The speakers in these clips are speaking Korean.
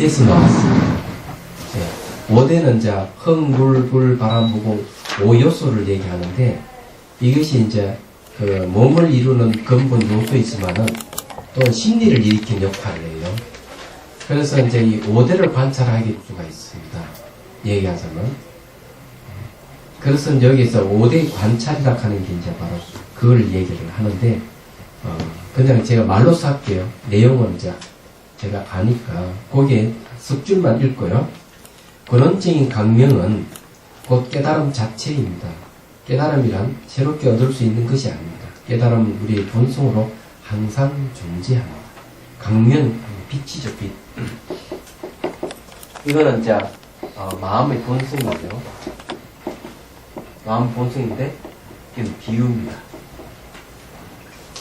에서 나왔습니다. 예. 5대는 이제 흙, 물, 불, 바람, 무공 5요소를 얘기하는데 이것이 이제 그 몸을 이루는 근본 요소이지만은 또 심리를 일으키는 역할을 해요. 그래서 이제 이 5대를 관찰하게 수가 있습니다. 얘기하자면. 그래서 여기서 5대 관찰이라 하는 게 이제 바로 그걸 얘기를 하는데, 그냥 제가 말로써 할게요. 내용은 이제 제가 아니까, 거기에 석 줄만 읽고요. 근원적인 강명은 곧 깨달음 자체입니다. 깨달음이란 새롭게 얻을 수 있는 것이 아닙니다. 깨달음은 우리의 본성으로 항상 존재합니다. 강명, 빛이죠, 빛. 이거는 이제, 마음의 본성이죠. 마음 본성인데, 이건 비유입니다.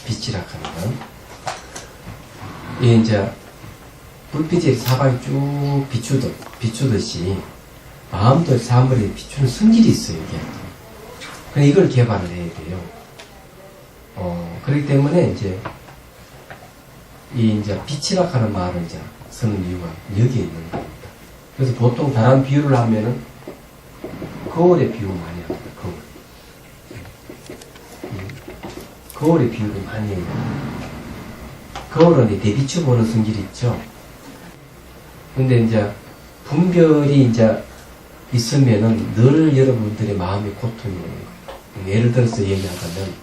빛이라 하는 건. 이게 이제, 불빛이 사방에 쭉 비추듯이, 마음도 사물에 비추는 성질이 있어요, 이게. 그래서 이걸 개발을 해야 돼요. 그렇기 때문에 이제, 이 이제 빛이라 하는 말을 이제 쓰는 이유가 여기에 있는 겁니다. 그래서 보통 다른 비유를 하면은, 거울에 비유 많이 합니다, 거울. 거울에 비유를 많이 해요. 거울은 대비추 보는 성질이 있죠. 근데 이제, 분별이 이제 있으면은 늘 여러분들의 마음의 고통이 오는 거예요. 예를 들어서 얘기하자면,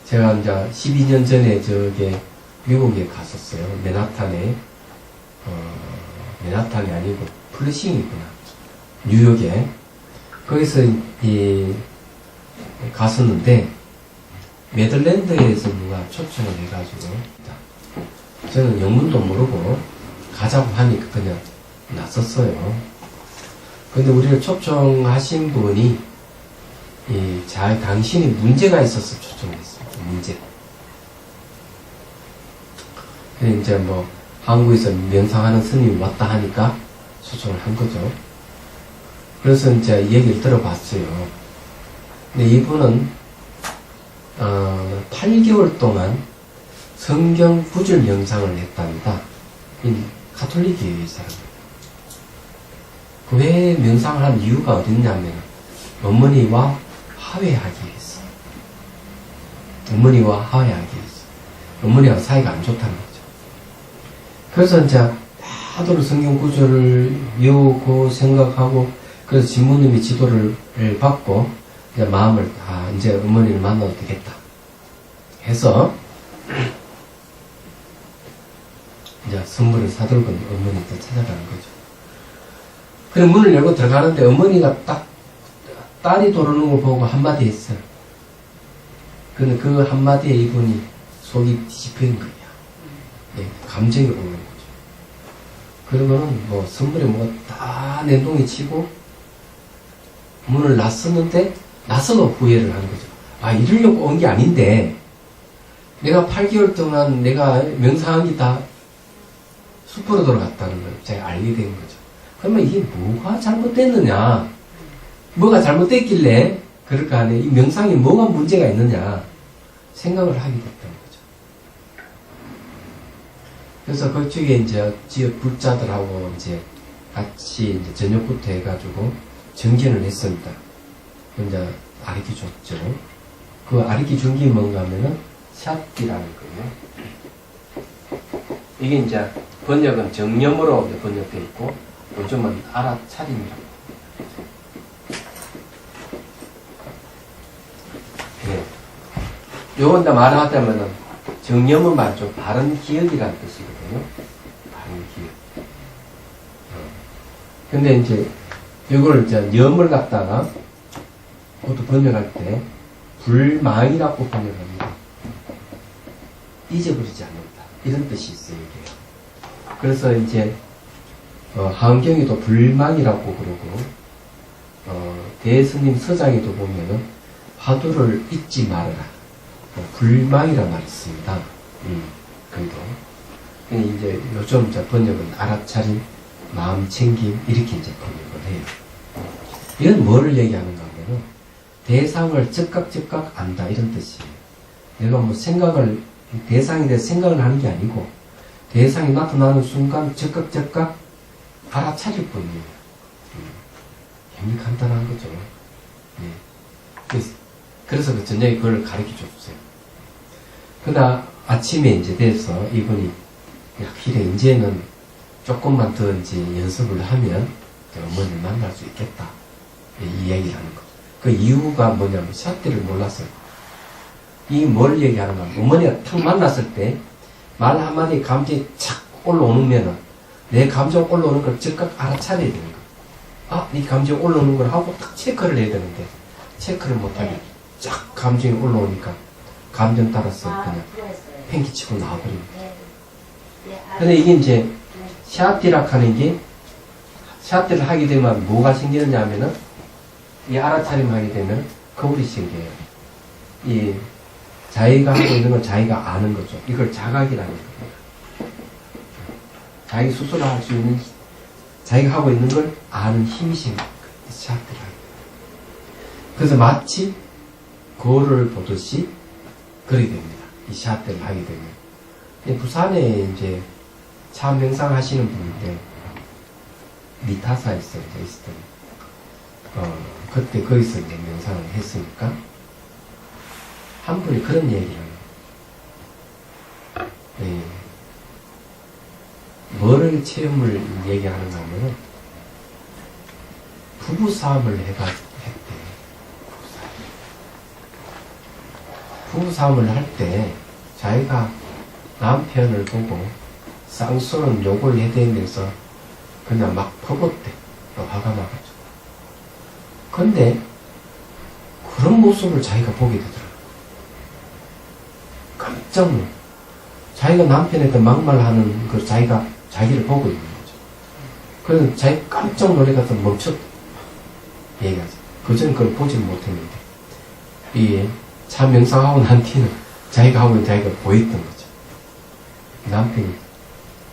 제가 이제 12년 전에 저게 미국에 갔었어요. 맨하탄에, 맨하탄이 아니고 플러싱이구나. 뉴욕에. 거기서 갔었는데, 메들랜드에서 누가 초청을 해가지고, 저는 영문도 모르고 가자고 하니까 그냥 났었어요. 근데 우리를 초청하신 분이, 당신이 문제가 있어서 초청을 했습니다. 문제. 근데 이제 뭐, 한국에서 명상하는 스님이 왔다 하니까 초청을 한 거죠. 그래서 이제 얘기를 들어봤어요. 근데 이분은, 8개월 동안 성경 구절 명상을 했답니다. 이 가톨릭이에요, 이 사람은. 왜 명상을 한 이유가 어딨냐면, 어머니와 화해하기 위해서. 어머니와 화해하기 위해서. 어머니와 사이가 안 좋다는 거죠. 그래서 이제 하도록 성경 구절을 외우고 생각하고, 그래서 진무님이 지도를 받고, 이제 마음을, 이제 어머니를 만나도 되겠다. 해서, 이제 선물을 사들고 어머니한테 찾아가는 거죠. 그래, 문을 열고 들어가는데 어머니가 딱, 딸이 도르는 걸 보고 한마디 했어요. 근데 그 한마디에 이분이 속이 뒤집힌 거야. 네, 감정이 오는 거죠. 그러고는 뭐 선물에 뭐가 다 냉동이 치고 문을 놨었는데 나서도 후회를 하는 거죠. 이러려고 온 게 아닌데 내가 8개월 동안 내가 명상한 게 다 숲으로 돌아갔다는 걸 제가 알게 된 거죠. 그러면 이게 뭐가 잘못됐느냐? 뭐가 잘못됐길래 그럴까 하네. 이 명상에 뭐가 문제가 있느냐 생각을 하게 됐던 거죠. 그래서 그쪽에 이제 지역 불자들하고 이제 같이 이제 저녁부터 해가지고 정진을 했습니다. 이제 아리키 줬죠. 그 아리키 준 게 뭔가 하면은 샷기라는 거예요. 이게 이제 번역은 정념으로 번역되어 있고 요즘은 알아차림이라고. 네. 요건 이제 말하자면은 정념은 말죠. 바른 기억이라는 뜻이거든요. 바른 기억. 근데 이제 이걸 이제 염을 갖다가 그것도 번역할 때 불망이라고 번역합니다. 잊어버리지 않는다. 이런 뜻이 있어요, 이게. 그래서 이제 한경에도 불망이라고 그러고 대스님 서장에도 보면은 화두를 잊지 말아라. 불망이라 말을 씁니다. 그래도. 근데 이제 요즘 이제 번역은 알아차림, 마음 챙김 이렇게 이제 번역을 해요. 이건 뭐를 얘기하는가 하면은 대상을 즉각 안다 이런 뜻이에요. 내가 뭐 생각을 대상에 대해서 생각을 하는 게 아니고 대상이 나타나는 순간 적극 알아차릴 뿐이에요. 굉장히 간단한 거죠. 예. 그래서 그 저녁에 그걸 가르쳐 줬어요. 그러다 아침에 이제 돼서 이분이 확실히 이제는 조금만 더 이제 연습을 하면 어머니를 만날 수 있겠다. 이 얘기를 하는 거. 그 이유가 뭐냐면 샤티를 몰랐어요. 이 뭘 얘기하는 가 어머니가 탁 만났을 때 말 한마디 감정이 착 올라오면은 내 감정 올라오는 걸 즉각 알아차려야 되는 거야. 아, 이 감정 올라오는 걸 하고 딱 체크를 해야 되는데 체크를 못하게 쫙 감정이 올라오니까 감정 따라서 그냥 팽기치고 나와버립니다. 근데 이게 이제 샤티락 하는 게 샤티를 하게 되면 뭐가 생기느냐 하면은 이 알아차림 하게 되면 거울이 생겨요. 이 자기가 하고 있는 건 자기가 아는 거죠. 이걸 자각이라는 겁니다. 자기 스스로 할 수 있는 자기가 하고 있는 걸 아는 힘이 생깁니다. 샤티락. 그래서 마치 거울을 보듯이 그리게 됩니다. 이 샤티를 하게 되면. 부산에 이제 참 명상 하시는 분인데 미타사에서 이제 있었던 그때 거기서 이제 명상을 했으니까 한 분이 그런 얘기를 해요. 네. 뭐를 체험을 얘기하는가 하면은 부부싸움을 했대. 부부싸움을 할 때 자기가 남편을 보고 쌍수는 욕을 해대면서 그냥 막 퍼붓대. 화가 나가지고. 근데 그런 모습을 자기가 보게 되더라고요. 깜짝 놀라. 자기가 남편한테 막말하는 걸 자기가 자기를 보고 있는 거죠. 그래서 자기 깜짝 놀래가서 멈췄다. 얘기하죠. 그전에 그걸 보지 못했는데 이 참 명상하고 난 뒤는 자기가 하고 있는 자기가 보였던 거죠. 남편이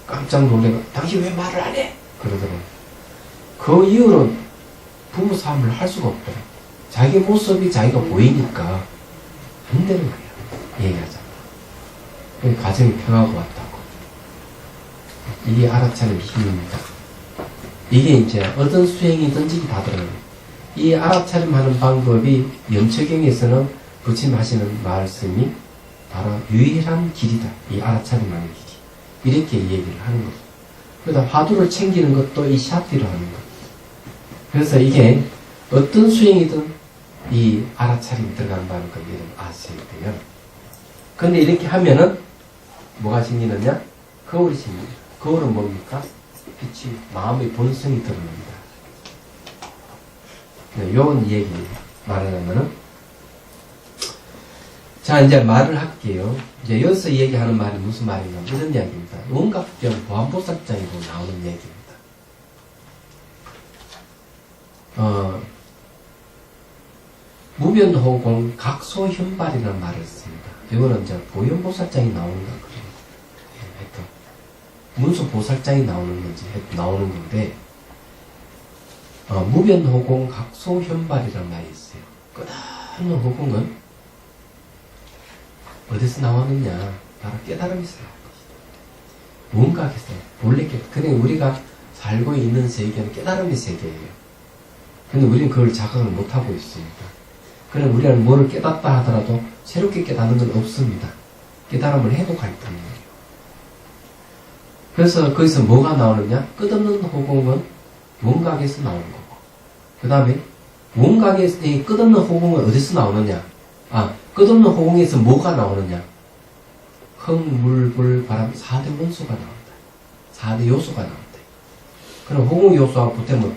깜짝 놀래가 당신 왜 말을 안 해? 그러더라고요. 그 이후로 부부싸움을 할 수가 없더라고요. 자기 모습이 자기가 보이니까 안 되는 거예요. 얘기하잖아. 가정이 평화가 왔다고. 이게 알아차리는 힘입니다. 이게 이제 어떤 수행이든지 다 들어가요. 이 알아차림하는 방법이 염초경에서는 부처님 하시는 말씀이 바로 유일한 길이다. 이 알아차림하는 길이. 이렇게 얘기를 하는 거죠. 그러다 화두를 챙기는 것도 이 샤티로 하는 거예요. 그래서 이게 어떤 수행이든 이 알아차림이 들어간다는 걸 여러분 아셔야 돼요. 근데 이렇게 하면은 뭐가 생기느냐? 거울이 생깁니다. 거울은 뭡니까? 빛이, 마음의 본성이 드러납니다. 네, 요런 얘기 말하자면은 자, 이제 말을 할게요. 이제 여기서 얘기하는 말이 무슨 말이냐면 이런 이야기입니다. 원각병 보안보살장이고 나오는 얘기입니다. 무변호공 각소현발이라는 말을 씁니다. 이거는 이제 보현보살장이 나오는가 그래요. 하여튼 문수보살장이 나오는 건지 나오는 건데 무변호공 각소현발이라는 말이 있어요. 끝없는 호공은 어디서 나왔느냐? 바로 깨달음에서 나온 것이다. 뭔가에서 원래 그냥 우리가 살고 있는 세계는 깨달음의 세계예요. 근데 우리는 그걸 자각을 못하고 있습니다. 그럼 우리는 뭐를 깨닫다 하더라도 새롭게 깨닫는 건 없습니다. 깨달음을 해독할 뿐이에요. 그래서 거기서 뭐가 나오느냐? 끝없는 호공은 원각에서 나오는 거고, 그 다음에 원각에서 끝없는 호공은 어디서 나오느냐? 끝없는 호공에서 뭐가 나오느냐? 흙, 물, 불, 바람 4대 원소가 나온다. 4대 요소가 나온다. 그럼 호공 요소하고 붙으면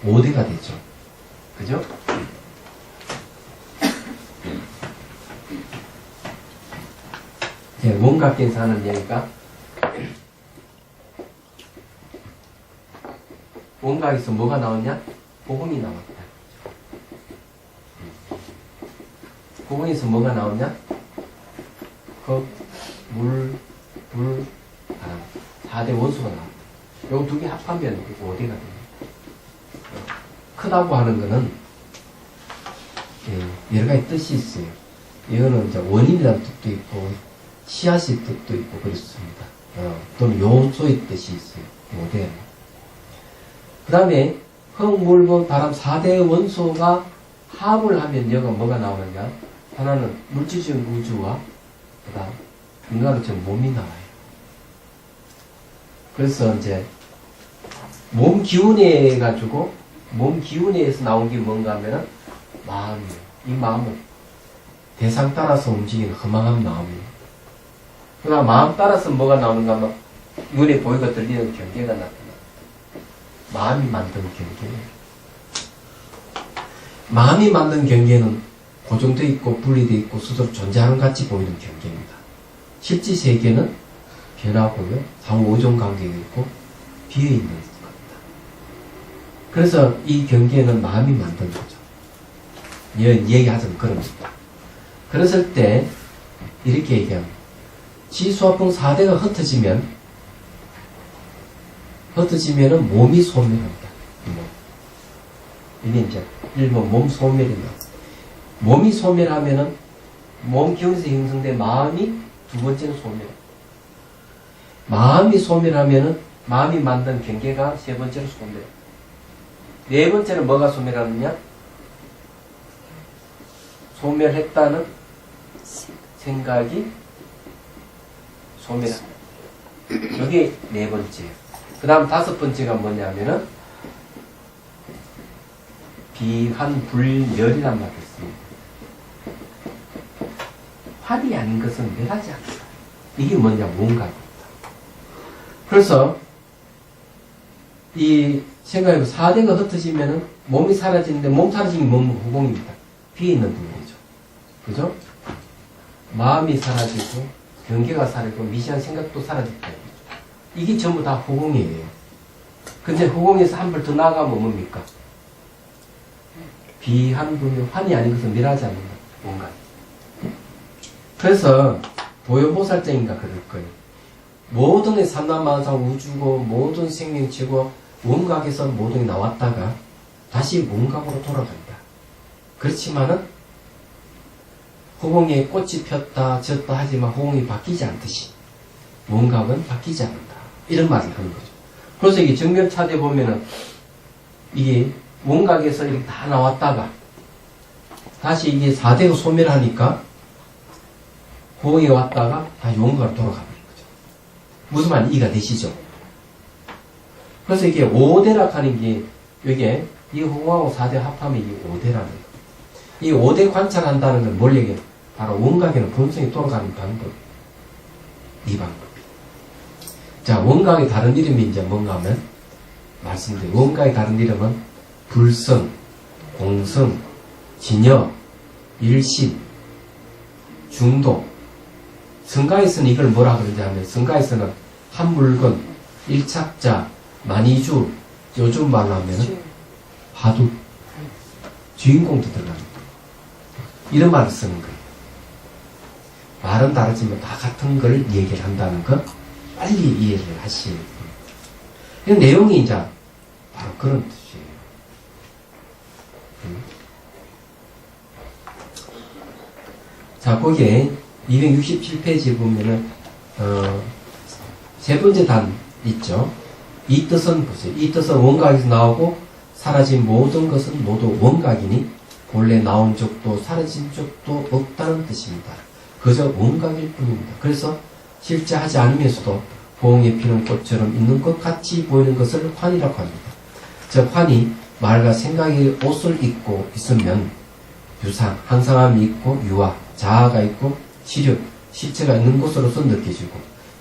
5대가 되죠. 그죠? 원각에서 하는 얘기가 원각에서 뭐가 나오냐? 호공이 나왔다. 호공에서 뭐가 나오냐? 흙, 물, 불, 바람 4대 원소가 나온다. 요 두 개 합하면 5대가 됩니다. 크다고 하는 거는 여러 가지 뜻이 있어요. 이거는 이제 원인이라는 뜻도 있고 씨앗의 뜻도 있고 그렇습니다. 또는 요소의 뜻이 있어요. 5대. 그 다음에 흙, 물, 바람 4대 원소가 합을 하면 여기가 뭐가 나오느냐? 하나는 물질적인 우주와 그 다음 인간으로처럼 몸이 나와요. 그래서 이제 몸 기운에 가지고 몸 기운에서 나온 게 뭔가 하면은 마음이에요. 이 마음은 대상 따라서 움직이는 허망한 마음이에요. 그러나 마음 따라서 뭐가 나오는가 하면 눈에 보이고 들리는 경계가 나타나. 마음이 만든 경계예요. 마음이 만든 경계는 고정되어 있고 분리되어 있고 스스로 존재하는 같이 보이는 경계입니다. 실제 세계는 변하고요. 상호 의존 관계가 있고 비어있는 겁니다. 그래서 이 경계는 마음이 만든 거죠. 얘기하자면 그럽니다. 그랬을 때 이렇게 얘기합니다. 지수화풍 4대가 흩어지면은 몸이 소멸합니다. 이게 이제 일본 몸 소멸입니다. 몸이 소멸하면은 몸 기운에서 형성된 마음이 두 번째는 소멸. 마음이 소멸하면은 마음이 만든 경계가 세 번째로 소멸. 네 번째는 뭐가 소멸하느냐? 소멸했다는 생각이 소멸합니다. 여기 네 번째. 그 다음 다섯 번째가 뭐냐면은 비환불멸이란 말이 있습니다. 환이 아닌 것은 멸하지 않는다. 이게 뭐냐? 뭔가입니다. 그래서 이 생각해보면 4대가 흩어지면은 몸이 사라지는데 몸 사라지면 몸은 후공입니다. 비어있는 부분이죠. 그죠? 마음이 사라지고 경계가 사라지고 미시한 생각도 사라졌다. 이게 전부 다 후공이에요. 근데 후공에서 한 발 더 나아가면 뭡니까? 비환불멸, 환이 아닌 것은 멸하지 않는다. 뭔가. 그래서 도요보살자인가 그럴 거예요. 모든 삼라만상 우주고 모든 생명체고 원각에서 모든 게 나왔다가 다시 원각으로 돌아간다. 그렇지만은 후공에 꽃이 폈다 졌다 하지만 후공이 바뀌지 않듯이 원각은 바뀌지 않는다. 이런 말을 하는 거죠. 그래서 이게 정멸차대 보면은 이게 원각에서 이렇게 다 나왔다가 다시 이게 4대가 소멸하니까 후공에 왔다가 다시 원각으로 돌아가는 거죠. 무슨 말인지 이해가 되시죠? 그래서 이게 5대라 하는 게 이게 이 후공하고 4대 합하면 이게 5대라는 거예요. 이 5대 관찰한다는 건 뭘 얘기해요? 바로 원각에는 본성이 돌아가는 방법. 이 방법. 자, 원각의 다른 이름이 이제 뭔가 하면 말씀드려요. 원각의 다른 이름은 불성, 공성, 진여, 일심, 중도. 성가에서는 이걸 뭐라 그러지 하면 성가에서는 한 물건, 일착자, 만이주, 요즘 말로 하면 화두, 주인공도 들어갑니다. 이런 말을 쓰는 거예요. 말은 다르지만 다 같은 걸 얘기를 한다는 거 빨리 이해를 하시는 거예요. 이 내용이 이제 바로 그런 뜻이에요. 자, 거기에 267페이지 보면은 세 번째 단 있죠. 이 뜻은 보세요. 이 뜻은 원각에서 나오고 사라진 모든 것은 모두 원각이니 본래 나온 적도 사라진 적도 없다는 뜻입니다. 그저 원각일 뿐입니다. 그래서 실제 하지 않으면서도 보응에 피는 꽃처럼 있는 것 같이 보이는 것을 환이라고 합니다. 즉 환이 말과 생각의 옷을 입고 있으면 유상, 항상함이 있고 유화, 자아가 있고 시력, 실체가 있는 것으로서 느껴지고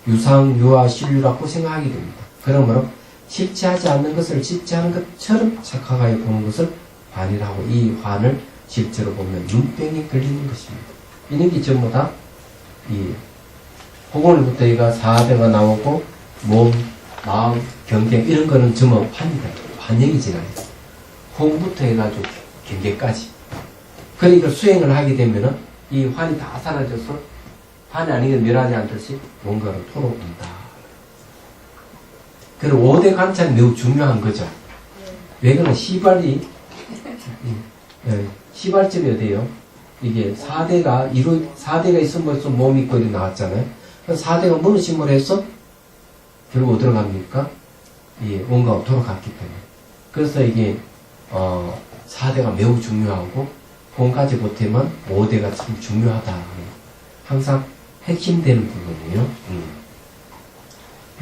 유상, 유화, 신류라고 생각하게 됩니다. 그러므로 실체하지 않는 것을 실체하는 것처럼 착각하여 보는 것을 환이라고, 이 환을 실제로 보면 눈병이 걸리는 것입니다. 이런 게 전부 다 이 호공부터 얘가 4대가 나오고 몸, 마음, 경계 이런 거는 전부 환이다. 환영이 지나요. 호공부터 해가지고 경계까지. 그러니까 수행을 하게 되면은 이 환이 다 사라져서 환이 아니게 멸하지 않듯이 뭔가로 돌아온다. 그리고 5대 관찰이 매우 중요한 거죠. 왜 그러면 시발이 시발점이 어디에요? 이게 4대가 있으면 벌써 몸이 있고 이렇게 나왔잖아요. 그래서 4대가 무너짐으로 해서 결국 어디로 갑니까? 이 원가로 돌아갔기 때문에. 그래서 이게 4대가 매우 중요하고 본까지 보태면 5대가 참 중요하다. 항상 핵심되는 부분이에요.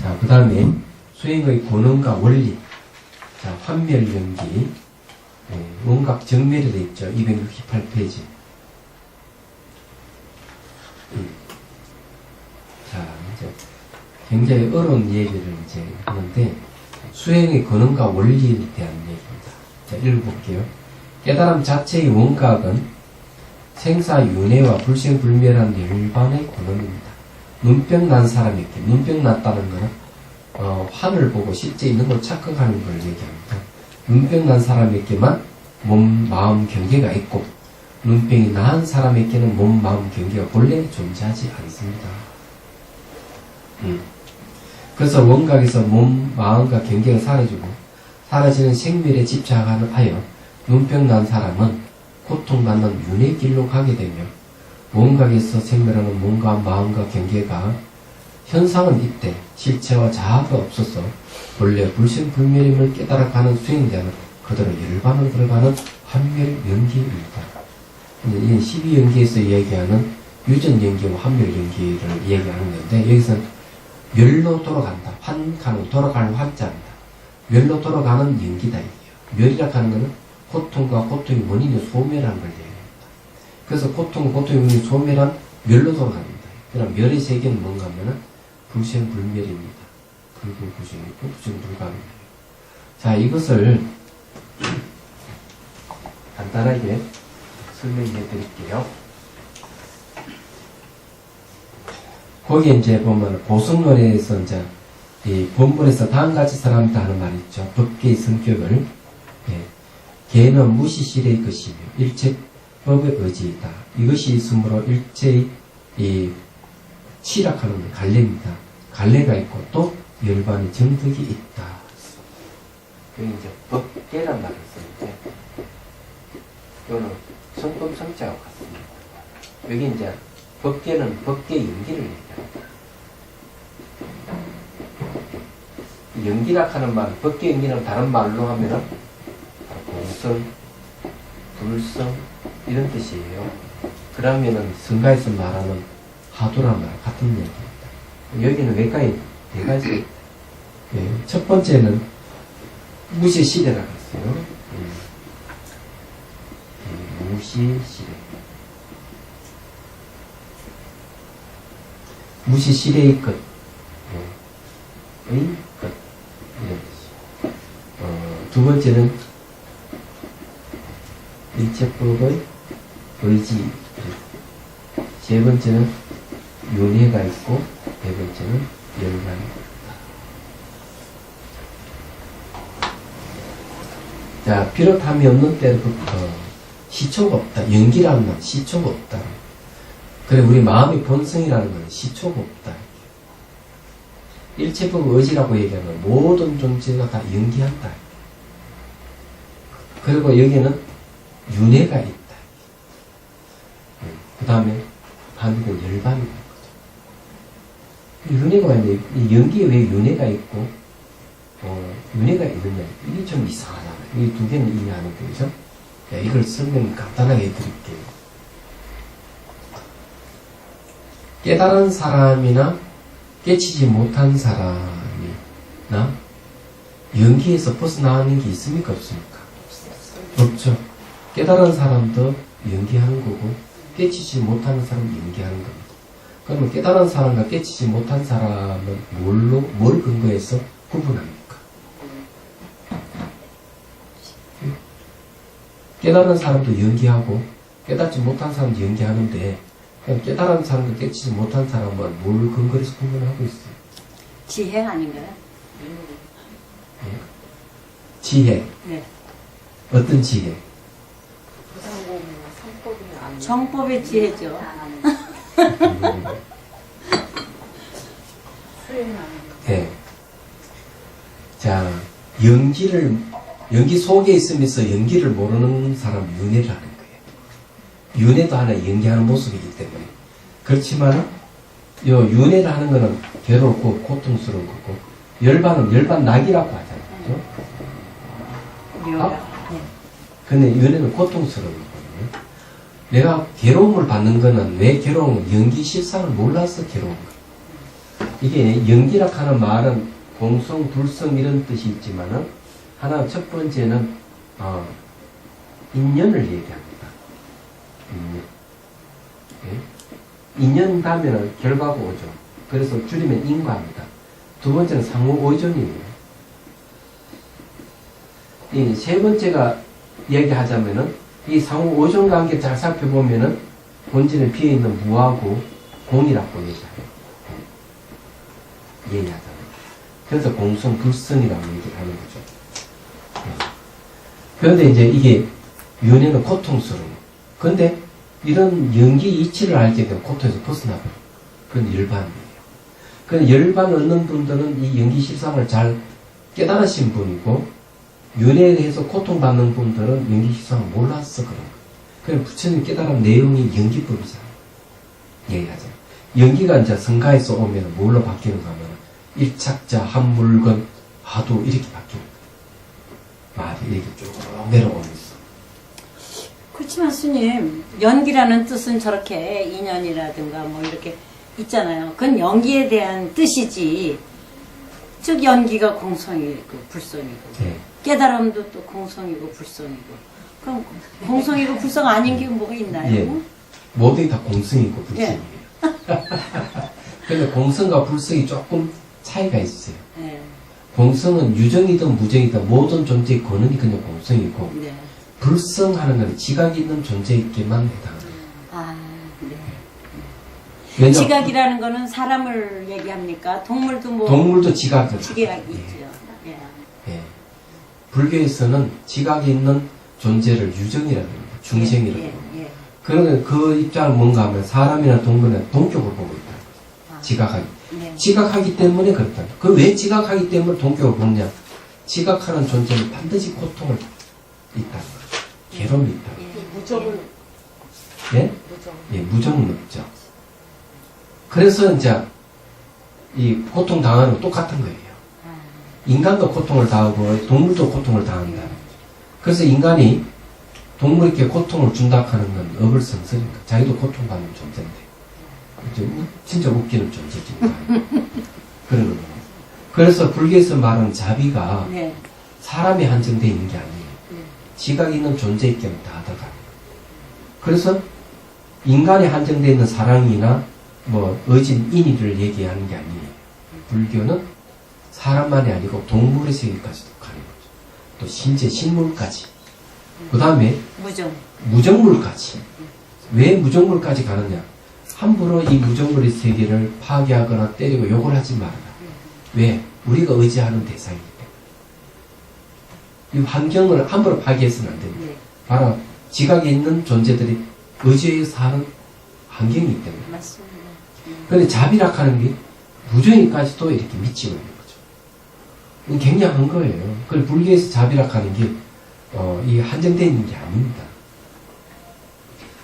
자, 그 다음에 수행의 권원과 원리. 자, 환멸연기. 원각 정멸이 되어 있죠. 268페이지. 자, 이제 굉장히 어려운 얘기를 이제 하는데, 수행의 권원과 원리에 대한 얘기입니다. 자, 읽어볼게요. 깨달음 자체의 원각은 생사윤회와 불생불멸한 일반의 권원입니다. 눈병 난 사람에게, 눈병 났다는 것은 환을 보고 실제 있는 걸 착각하는 걸 얘기합니다. 눈병 난 사람에게만 몸, 마음, 경계가 있고 눈병이 나은 사람에게는 몸, 마음, 경계가 본래 존재하지 않습니다. 그래서 원각에서 몸, 마음과 경계가 사라지고 사라지는 생멸에 집착하여 눈병 난 사람은 고통받는 윤의 길로 가게 되며 원각에서 생멸하는 몸과 마음과 경계가 현상은 이때 실체와 자아가 없어서 본래 불생불멸임을 깨달아가는 수행자는 그대로 열반으로 들어가는 환멸연기입니다. 이 12연기에서 얘기하는 유전연기와 환멸연기를 얘기하는 건데 여기서는 멸로 돌아간다. 환가는 돌아가는 환자입니다. 멸로 돌아가는 연기다. 멸이라 하는 것은 고통과 고통의 원인이 소멸하는 걸 얘기합니다. 그래서 고통과 고통의 원인이 소멸한 멸로 돌아갑니다. 그럼 멸의 세계는 뭔가 하면은 불생불멸입니다. 불구불생이고 불생불가입니다. 자, 이것을 간단하게 설명해 드릴게요. 거기에 이제 보면 보성론에서 이제 이 본문에서 다음같이 사람다 하는 말이 있죠. 법계의 성격을 개는 무시실의 것이며 일체법의 의지이다. 이것이 있으므로 일체의 이 치락하는 건 갈래입니다. 갈래가 있고 또 열반의 정득이 있다. 여기 이제 법계란 말을 쓰는데 이거는 성품 성자하고 같습니다. 여기 이제 법계는 법계 연기를 얘기합니다. 연기라 하는 말, 법계 연기는 다른 말로 하면은 공성, 불성 이런 뜻이에요. 그러면은 성가에서 말하는 하도란 말 같은 얘기입니다. 여기는 외가에 네 가지. 첫 번째는 무시시대라고 했어요. 무시시대. 무시시대의 것. 의 것. 이런 뜻이에요. 두 번째는 일체법의 의지. 세 번째는 윤회가 있고, 네 번째는 열반이 있다. 자, 비롯함이 없는 때부터 시초가 없다. 연기라는 건 시초가 없다. 그래, 우리 마음의 본성이라는 건 시초가 없다. 일체법 의지라고 얘기하면 모든 존재가 다 연기한다. 그리고 여기는 윤회가 있다. 그 다음에 반대로 열반이 있는 거죠. 윤회가 있는데, 이 연기에 왜 윤회가 있고, 윤회가 있느냐. 이게 좀 이상하잖아요. 이 두 개는 이해하는 거죠. 자, 이걸 설명 간단하게 해드릴게요. 깨달은 사람이나 깨치지 못한 사람이나 연기에서 벗어나는 게 있습니까? 없습니까? 없죠. 깨달은 사람도 연기하는 거고 깨치지 못하는 사람도 연기하는 겁니다. 그러면 깨달은 사람과 깨치지 못한 사람은 뭘 근거해서 구분합니까? 깨달은 사람도 연기하고 깨닫지 못한 사람도 연기하는데 깨달은 사람과 깨치지 못한 사람은 뭘 근거로 해서 구분하고 있어요? 지혜 아닌가요? 네. 지혜. 네. 어떤 지혜? 정법의 지혜죠. 네. 자, 연기 속에 있으면서 연기를 모르는 사람 윤회라는 거예요. 윤회도 하나 연기하는 모습이기 때문에. 그렇지만, 요 윤회를 하는 거는 괴롭고 고통스러운 거고, 열반은 열반낙이라고 하잖아요. 그죠? 묘라. 네. 근데 연애는 고통스러운 거거든요. 내가 괴로움을 받는 거는 왜 괴로운, 연기 실상을 몰라서 괴로운 거예요. 이게 연기라 하는 말은 공성, 불성 이런 뜻이 있지만은, 하나, 첫 번째는, 인연을 얘기합니다. 인연. 예? 인연 다음에는 결과가 오죠. 그래서 줄이면 인과입니다. 두 번째는 상호 의존이에요. 이 세 번째가 얘기하자면은, 이 상호 의존 관계 잘 살펴보면은, 본질에 비어있는 무하고 공이라고 얘기해요. 얘기하잖아요. 그래서 공성, 불성이라고 얘기를 하는 거죠. 그런데 이제 이게 연애는 고통스러워요. 그런데 이런 연기 이치를 알게 되면 고통에서 벗어나버려요. 그건 열반이에요. 그 열반 얻는 분들은 이 연기 실상을 잘 깨달으신 분이고, 연애에 대해서 고통받는 분들은 연기 실상을 몰라서 그런 거예요. 그냥 부처님 깨달은 내용이 연기법이잖아요. 얘기하죠. 연기가 이제 성가에서 오면 뭘로 바뀌는가 하면, 일착자, 한 물건, 화두 이렇게 바뀌는 거예요. 말이 이렇게 쭉 내려오면서. 그렇지만 스님, 연기라는 뜻은 저렇게 인연이라든가 뭐 이렇게 있잖아요. 그건 연기에 대한 뜻이지. 즉 연기가 공성이고 불성이고, 네. 깨달음도 또 공성이고 불성이고. 그럼 공성이고 불성 아닌 게 뭐가 있나요? 예. 모두 다 공성이고 불성이에요. 근데 공성과 불성이 조금 차이가 있어요. 네. 공성은 유정이든 무정이든 모든 존재의 근원이 그냥 공성이고, 네. 불성하는 건 지각이 있는 존재에게만 해당합니다. 아, 네. 왜냐하면 지각이라는 거는 사람을 얘기합니까? 동물도 뭐 동물도 지각을 지각 합니다. 있죠. 예. 예. 불교에서는 지각이 있는 존재를 유정이라고 합니다. 중생이라고 예, 합니다. 예. 그러면 그 입장은 뭔가 하면 사람이나 동물은 동격을 보고 있다. 아, 지각하기. 네. 지각하기 때문에 그렇다. 그 왜 지각하기 때문에 동격을 보느냐? 지각하는 존재는 반드시 고통을 있다는 거죠. 괴로움이 있다. 예. 무정은 예? 예, 무정은 없죠. 그래서 이제 이 고통 당하는 건 똑같은 거예요. 아, 인간도 고통을 당하고 동물도 고통을 당한다. 그래서 인간이 동물에게 고통을 준다 하는 건 어불성설인가. 자기도 고통받는 존재인데. 진짜 웃기는 존재지. 그런 거예요. 그래서 불교에서 말하는 자비가 네. 사람이 한정되어 있는 게 아니에요. 네. 지각이 있는 존재에게는 다 들어가요. 그래서 인간이 한정되어 있는 사랑이나 뭐 의진, 인의를 얘기하는 게 아니에요. 불교는 사람만이 아니고 동물의 세계까지도 가는 거죠. 또 신체, 식물까지. 그 다음에 무정. 무정물까지. 왜 무정물까지 가느냐? 함부로 이 무정물의 세계를 파괴하거나 때리고 욕을 하지 말아라. 왜? 우리가 의지하는 대상이기 때문에. 이 환경을 함부로 파괴해서는 안 됩니다. 네. 바로 지각에 있는 존재들이 의지해서 사는 환경이기 때문에. 맞습니다. 그런데 자비라 하는 게 무정이까지도 이렇게 미치고 있는 거죠. 이건 굉장한 거예요. 그래서 불교에서 자비라 하는 게, 이 한정되어 있는 게 아닙니다.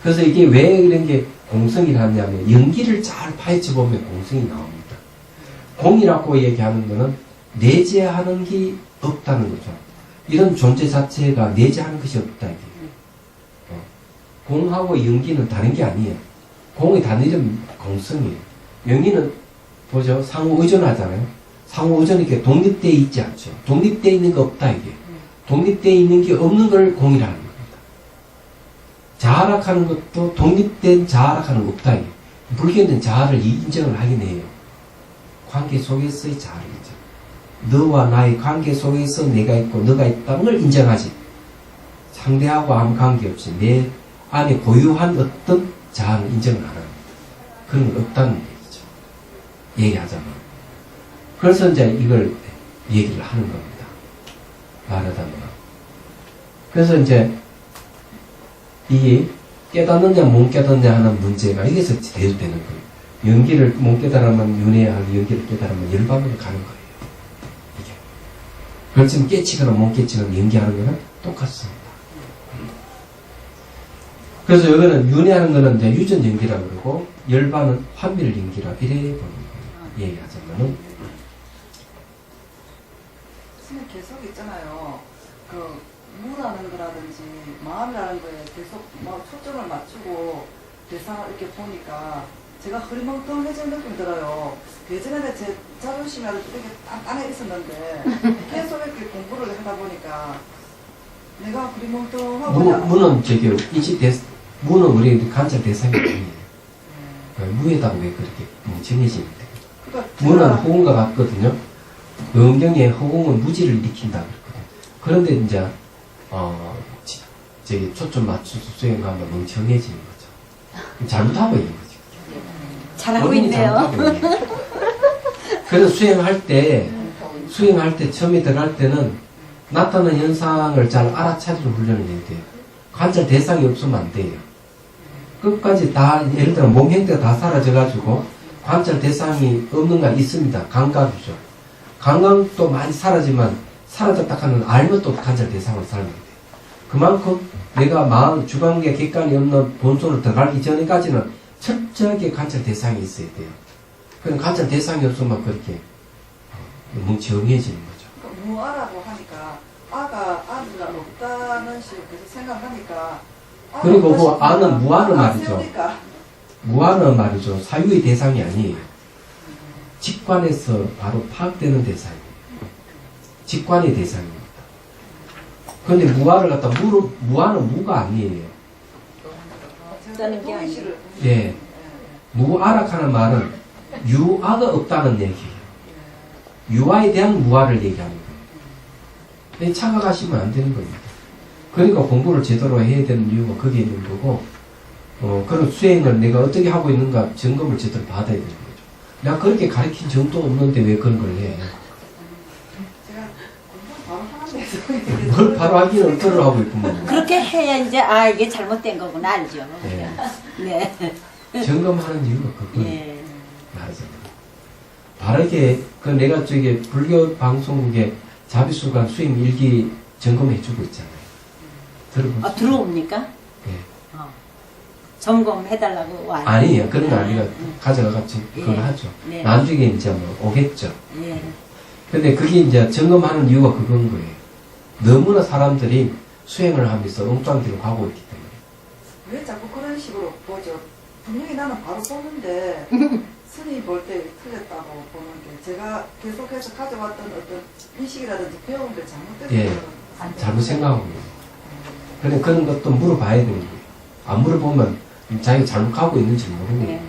그래서 이게 왜 이런 게 공성이 나냐면, 연기를 잘 파헤쳐 보면 공성이 나옵니다. 공이라고 얘기하는 거는 내재하는 게 없다는 거죠. 이런 존재 자체가 내재하는 것이 없다. 이게. 공하고 연기는 다른 게 아니에요. 공의 단일은 공성이에요. 연기는 보죠. 상호 의존하잖아요. 상호 의존이 이렇게 독립되어 있지 않죠. 독립되어 있는 거 없다 이게. 독립되어 있는 게 없는 걸 공이라는 겁니다. 자아락하는 것도 독립된 자아락하는 거 없다 이게. 불교는 자아를 인정을 하긴 해요. 관계 속에서의 자아를 인정. 너와 나의 관계 속에서 내가 있고 너가 있다는 걸 인정하지. 상대하고 아무 관계없이 내 안에 고유한 어떤 자아는 인정을 안 합니다. 그런 건 없다는 얘기죠. 얘기하자면. 그래서 이제 이걸 얘기를 하는 겁니다. 말하자면. 그래서 이제 이 깨닫느냐 못 깨닫느냐 하는 문제가 여기서 대두되는 거예요. 연기를 못 깨달으면 윤회하고 연기를 깨달으면 열반으로 가는 거예요. 이게. 그렇지만 깨치거나 못 깨치거나 연기하는 거는 똑같습니다. 그래서 여기는 윤회하는 거는 이제 유전 연기라고 그러고 열반은 환멸 연기라 이래 보는 거예요. 얘기하자면은 저는 계속 있잖아요. 그 무라는 거라든지 마음이라는 거에 계속 막 초점을 맞추고 대상을 이렇게 보니까 제가 흐리멍텅해진 느낌이 들어요. 예전에 제 자존심이 아주 이렇게 단단해 있었는데 계속 이렇게 공부를 하다 보니까 내가 흐리멍텅하고 무는 저기 무는 우리 관찰 대상이 아니에요. 무에다가 왜 그렇게 정해지는데? 그러니까 무는 제가 허공과 같거든요. 영경에 허공은 무지를 일으킨다 그랬거든요. 그런데 이제 저기 초점 맞춰서 수행하면 멍청해지는 거죠. 잘못하고 있는 거죠. 잘하고 본인이 있네요. 잘못하고 있는 거예요. 그래서 수행할 때 처음에 들어갈 때는 나타나는 현상을 잘 알아차리는 훈련을 해야 돼요. 관찰 대상이 없으면 안 돼요. 끝까지 다, 예를 들어 몸 형태가 다 사라져가지고 관찰 대상이 없는가 있습니다. 감각이죠. 감각도 많이 사라지만 사라졌다 하는 알면 또 관찰 대상을 살면 돼요. 그만큼 내가 마음, 주관계, 객관이 없는 본소를 들어가기 전에까지는 철저하게 관찰 대상이 있어야 돼요. 그럼 관찰 대상이 없으면 그렇게 멍청해지는 거죠. 무아라고 하니까 아가 없다는 식으로 계속 생각하니까 그리고 그 아는 무아는 말이죠. 세우니까. 무아는 말이죠. 사유의 대상이 아니에요. 직관에서 바로 파악되는 대상이에요. 직관의 대상입니다. 그런데 무아를 갖다 무아는 무가 아니에요. 없다는 게 아니에요. 예. 무아락하는 말은 유아가 없다는 얘기예요. 유아에 대한 무아를 얘기하는 거예요. 착각하시면 안 되는 겁니다. 그러니까 공부를 제대로 해야 되는 이유가 거기에 있는 거고, 그런 수행을 내가 어떻게 하고 있는가 점검을 제대로 받아야 되는 거죠. 내가 그렇게 가르친 적도 없는데 왜 그런 걸 해? 제가 공부 바로 하는데 뭘 바로 하기는 어떠를 하고 있구만. 그렇게 해야 이제 이게 잘못된 거구나 알죠. 네. 네. 점검하는 이유가 그거예요. 예. 맞아. 바르게, 내가 저기 불교 방송국에 자비수관 수행 일기 점검해주고 있잖아요. 들어보세요. 들어옵니까? 예. 점검해달라고 와요. 아니에요. 그런 거 아니라 가져가서 그걸 예. 하죠. 네. 나중에 이제 뭐 오겠죠. 예. 근데 그게 이제 점검하는 이유가 그건 거예요. 너무나 사람들이 수행을 하면서 엉뚱한 길로 가고 있기 때문에. 왜 자꾸 그런 식으로 보죠? 분명히 나는 바로 보는데 스님 볼 때 틀렸다고 보는 게 제가 계속해서 가져왔던 어떤 인식이라든지 배운 게 잘못돼서 예. 그런 거 잘못 생각하고 있는 거예요. 그래, 그런 것도 물어봐야 되는 거예요. 안 물어보면 자기가 잘못 가고 있는지 모르는 네. 거예요.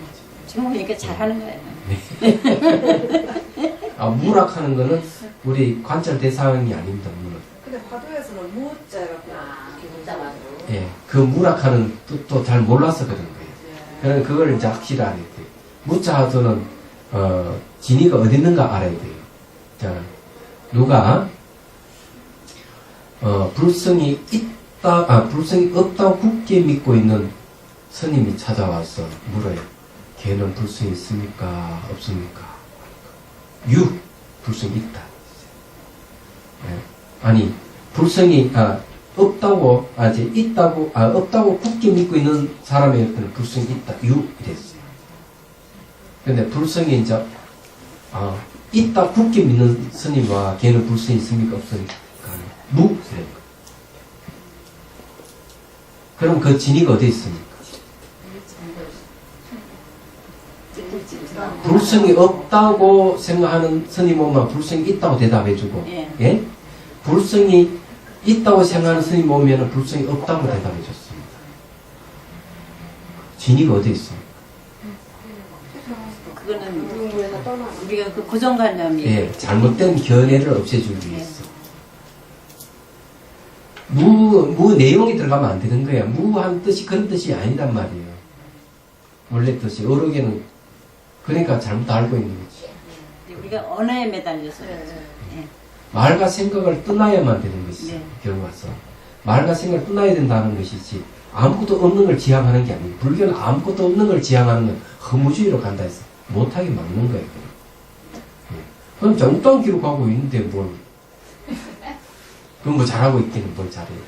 지금 보니까 잘하는 거예요. 무락하는 거는 우리 관찰 대상이 아닙니다, 무는. 근데 화두에서는 무자라고 무자라고. 예. 그 무락하는 뜻도 잘 몰라서 그런 거예요. 그래서 그걸 이제 확실히 알아야 돼요. 무자하도는, 진이가 어디 있는가 알아야 돼요. 자, 누가, 불성이 불성이 없다고 굳게 믿고 있는 스님이 찾아와서 물어요. 걔는 불성이 있습니까? 없습니까? 불성이 있다. 예. 아니, 불성이, 없다고, 없다고 굳게 믿고 있는 사람에게는 불성이 있다. 이랬어요. 근데 불성이 이제, 있다 굳게 믿는 스님과 걔는 불성이 있습니까? 없습니까? 무? 그럼 그 진이가 어디 있습니까? 불성이 없다고 생각하는 스님 오면 불성이 있다고 대답해주고, 예? 불성이 있다고 생각하는 스님 오면 불성이 없다고 대답해줬습니다. 진이가 어디 있습니까? 그거는 우리가 그 고정관념이 예, 잘못된 견해를 없애주기 위해서. 무 내용이 들어가면 안 되는 거야. 무한 뜻이 그런 뜻이 아니단 말이에요. 원래 뜻이. 어록에는, 그러니까 잘못 알고 있는 거지. 우리가 언어에 매달려서 그렇죠. 예. 말과 생각을 떠나야만 되는 것이죠. 네. 결국 와서. 말과 생각을 떠나야 된다는 것이지, 아무것도 없는 걸 지향하는 게 아니고, 불교는 아무것도 없는 걸 지향하는 건 허무주의로 간다 해서 못하게 막는 거예요. 그럼 정당 기록하고 있는데 뭘. 그럼 뭐 잘하고 있기는 뭘 잘해요.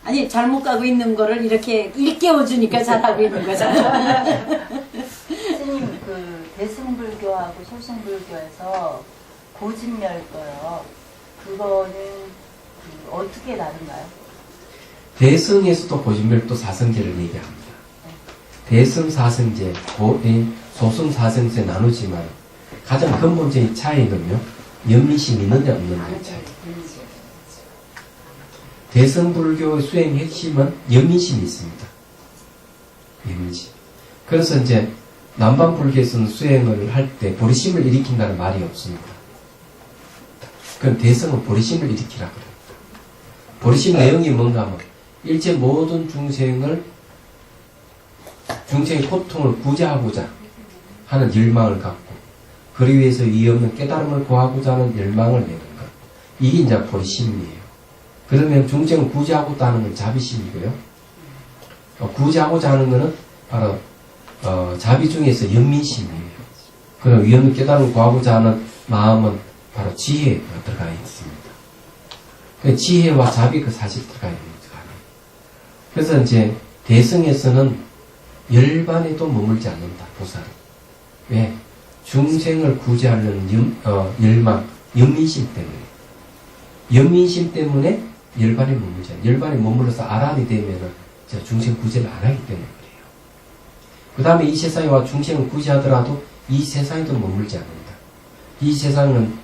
아니 잘못 가고 있는 거를 이렇게 일깨워주니까 잘하고 있는 거잖아. 스님 그 대승불교하고 소승불교에서 고진멸도요. 그거는 어떻게 다른가요? 대승에서도 보시면 또 사성제를 얘기합니다. 대승 사성제, 소승 사성제 나누지만 가장 근본적인 차이는요, 연민심이 있느냐 없느냐의 차이. 대승불교의 수행의 핵심은 연민심이 있습니다. 연민심. 그래서 이제 남반불교에서는 수행을 할 때 보리심을 일으킨다는 말이 없습니다. 그럼 대승은 보리심을 일으키라 그래요. 보리심 내용이 뭔가 하면 일체 모든 중생의 고통을 구제하고자 하는 열망을 갖고 그리 위해서 이 없는 깨달음을 구하고자 하는 열망을 내는 것. 이게 이제 보리심이에요. 그러면 중생을 구제하고자 하는 건 자비심이고요. 구제하고자 하는 것은 바로 자비 중에서 연민심이에요. 그럼 이 없는 깨달음을 구하고자 하는 마음은 바로 지혜가 들어가 있습니다. 지혜와 자비가 사실 들어가 있는 거예요. 그래서 이제 대승에서는 열반에도 머물지 않는다, 보살은. 왜? 중생을 구제하려는 열망, 연민심 때문에. 연민심 때문에 열반에 머물지 않아요. 열반에 머물러서 아란이 되면은 중생 구제를 안 하기 때문에 그래요. 그 다음에 이 세상에 와 중생을 구제하더라도 이 세상에도 머물지 않는다. 이 세상은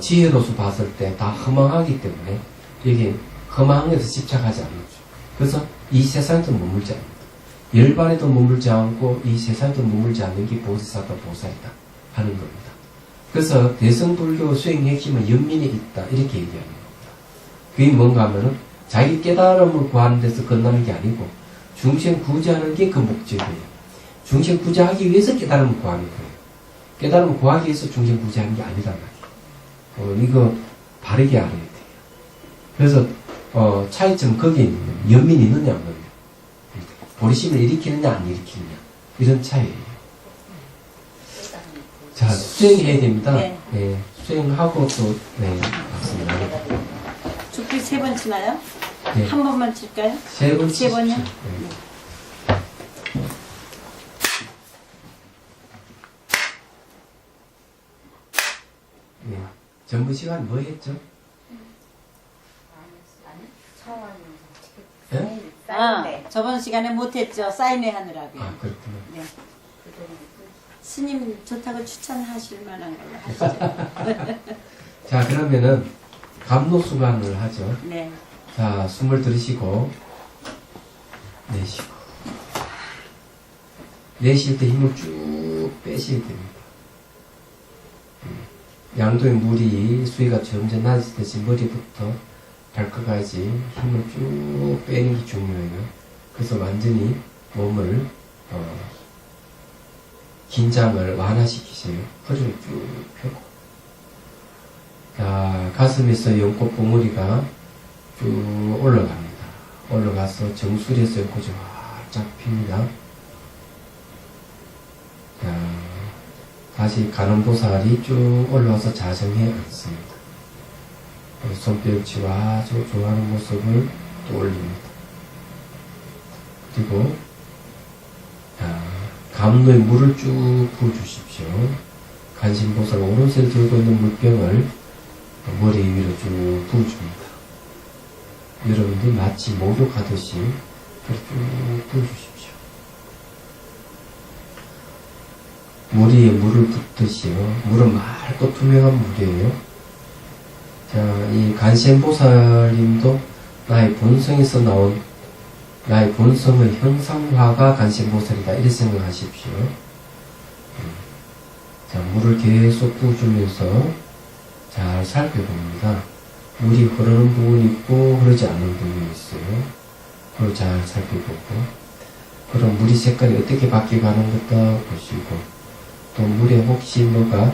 지혜로서 봤을 때 다 허망하기 때문에 여기 허망한 것에 집착하지 않죠. 그래서 이 세상에도 머물지 않는다. 열반에도 머물지 않고 이 세상에도 머물지 않는 게 보살이다 하는 겁니다. 그래서 대승불교 수행의 핵심은 연민에 있다 이렇게 얘기하는 겁니다. 그게 뭔가 하면은 자기 깨달음을 구하는 데서 끝나는 게 아니고 중생 구제하는 게 그 목적이에요. 중생 구제하기 위해서 깨달음을 구하는 거예요. 깨달음을 구하기 위해서 중생 구제하는 게 아니란 말이에요. 이거 바르게 알아야 돼요. 그래서 차이점 거기에 있는 거예요. 연민이 있느냐 없느냐, 보리심을 일으키느냐 안 일으키느냐, 이런 차이예요. 자, 수행해야 됩니다. 네. 네, 수행하고 또 맞습니다. 죽기 3번 치나요? 네. 한 번만 칠까요? 세 번 세 번이요? 치십시오. 네. 네. 전부 시간 뭐 했죠? 네? 저번 시간에 못했죠. 사인회 하느라고요. 아, 그렇구나. 네. 스님 좋다고 추천하실 만한 걸로 하시죠. 자, 그러면은 감로수관을 하죠. 네. 자, 숨을 들이쉬고 내쉬고 내쉴 때 힘을 쭉 빼셔야 됩니다. 양도의 물이 수위가 점점 낮아지듯이 머리부터 발끝까지 힘을 쭉 빼는 게 중요해요. 그래서 완전히 몸을 긴장을 완화시키세요. 허리를 쭉 펴고. 자, 가슴에서 연꽃 봉우리가 쭉 올라갑니다. 올라가서 정수리에서 연꽃이 활짝 핍니다. 자, 다시 간음보살이 쭉 올라와서 자정해 앉습니다. 손뼉치와 아주 좋아하는 모습을 또 올립니다. 그리고 감로에 물을 쭉 부어주십시오. 간신보살 오른손에 들고 있는 물병을 머리 위로 쭉 부어줍니다. 여러분들 마치 목욕하듯이 그렇게 쭉 부어주십시오. 머리에 물을 붓듯이요. 물은 맑고 투명한 물이에요. 자, 이 간신보살님도 나의 본성에서 나온 나의 본성의 형상화가 간신보살이다. 이렇게 생각하십시오. 자, 물을 계속 부어주면서 잘 살펴봅니다. 물이 흐르는 부분이 있고 흐르지 않는 부분이 있어요. 그걸 잘 살펴보고, 그럼 물이 색깔이 어떻게 바뀌어가는 것도 보시고, 또 물에 혹시 뭐가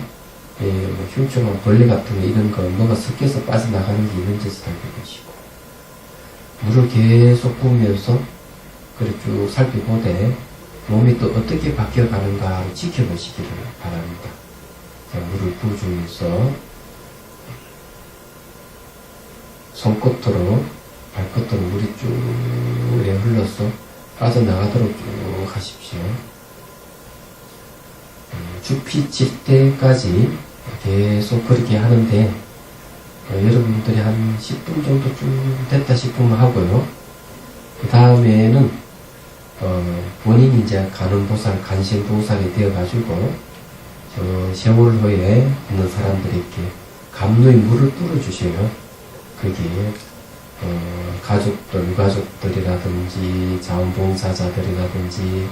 흉측한 벌레 같은 거 이런 거 뭐가 섞여서 빠져나가는 게 있는지 살펴보시고, 물을 계속 부으면서 그렇게 쭉 살펴보되 몸이 또 어떻게 바뀌어가는가를 지켜보시기를 바랍니다. 자, 물을 부어주면서 손끝으로 발끝으로 물이 쭉 흘러서 빠져나가도록 쭉 하십시오. 죽피 칠 때까지 계속 그렇게 하는데 여러분들이 한 10분 정도 좀 됐다 싶으면 하고요. 그 다음에는 본인이 이제 간음보살, 간신보살이 되어가지고 세월호에 있는 사람들에게 감로의 물을 뿌려주셔요. 거기에 가족들, 유가족들이라든지 자원봉사자들이라든지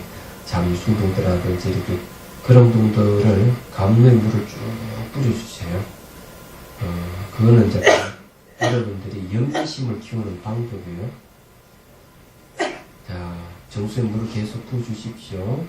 잠수부들이라든지 이렇게 그런 분들을 감로의 물을 쭉 뿌려주세요. 그거는 이제 여러분들이 연기심을 키우는 방법이에요. 자, 정수의 물을 계속 부어주십시오.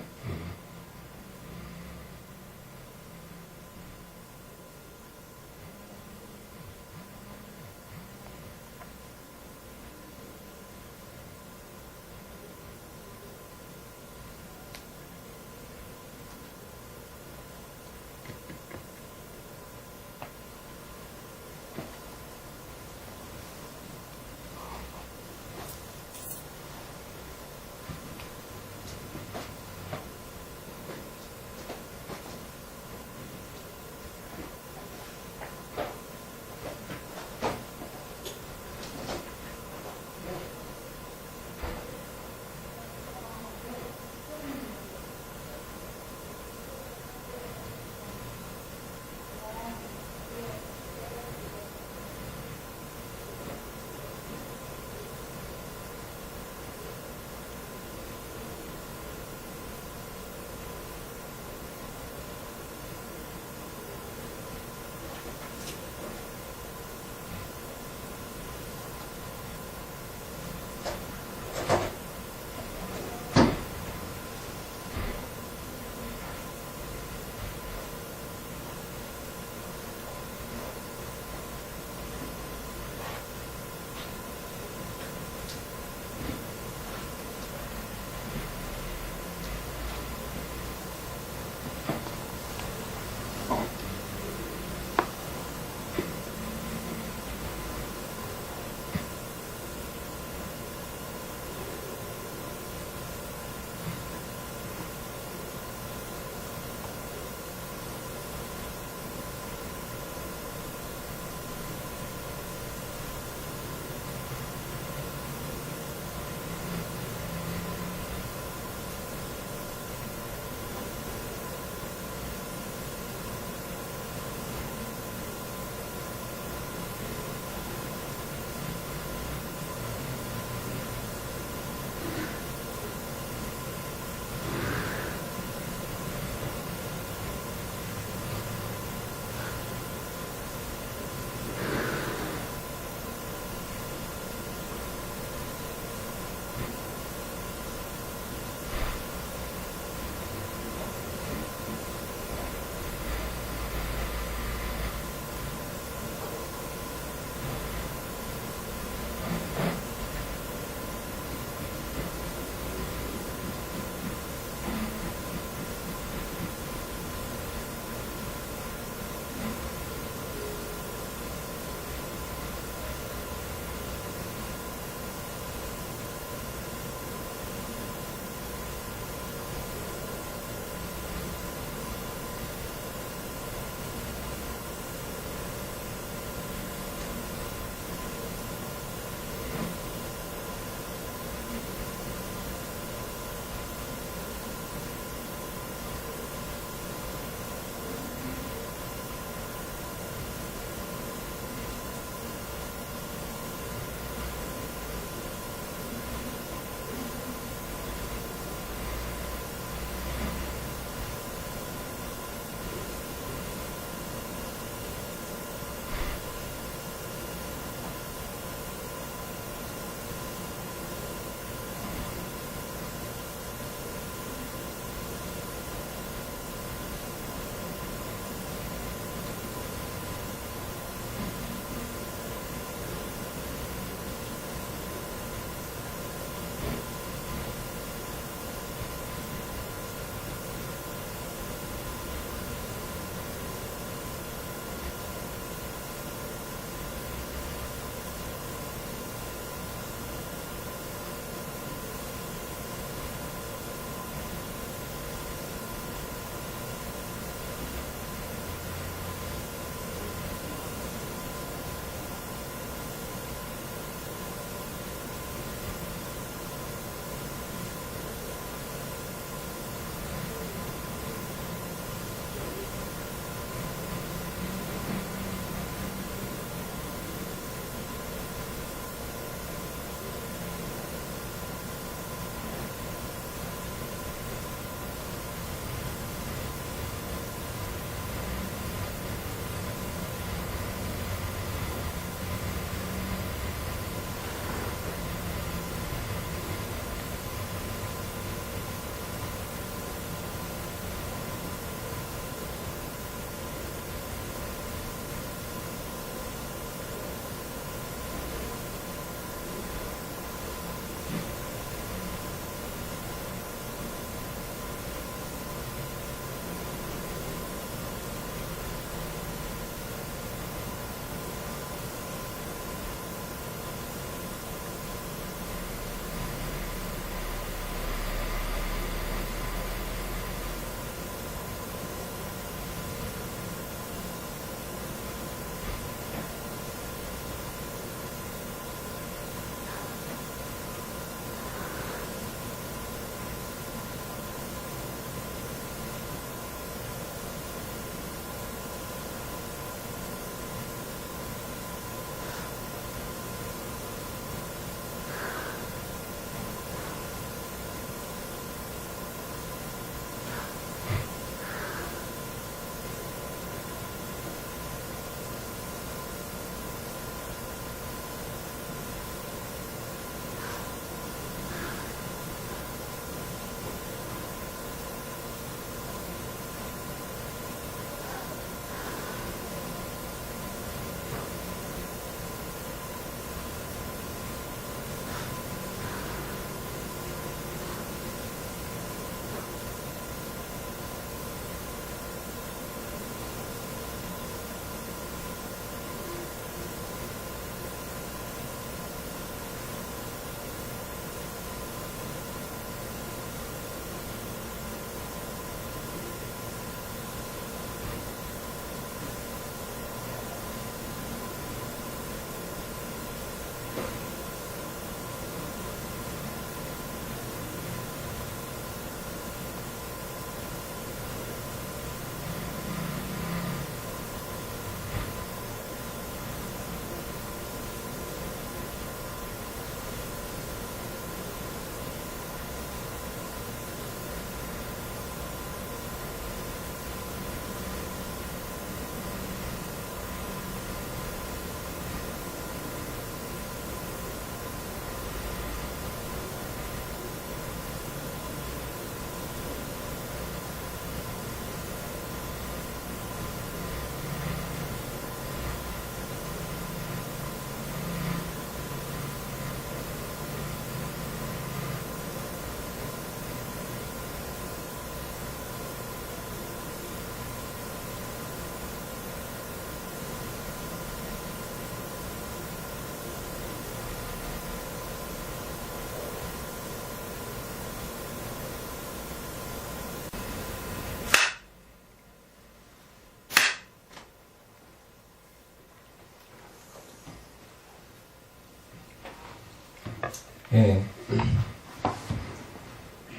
예.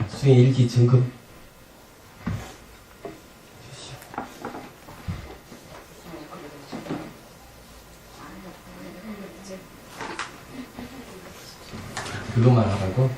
수행 일기 점검. 그것만 하라고?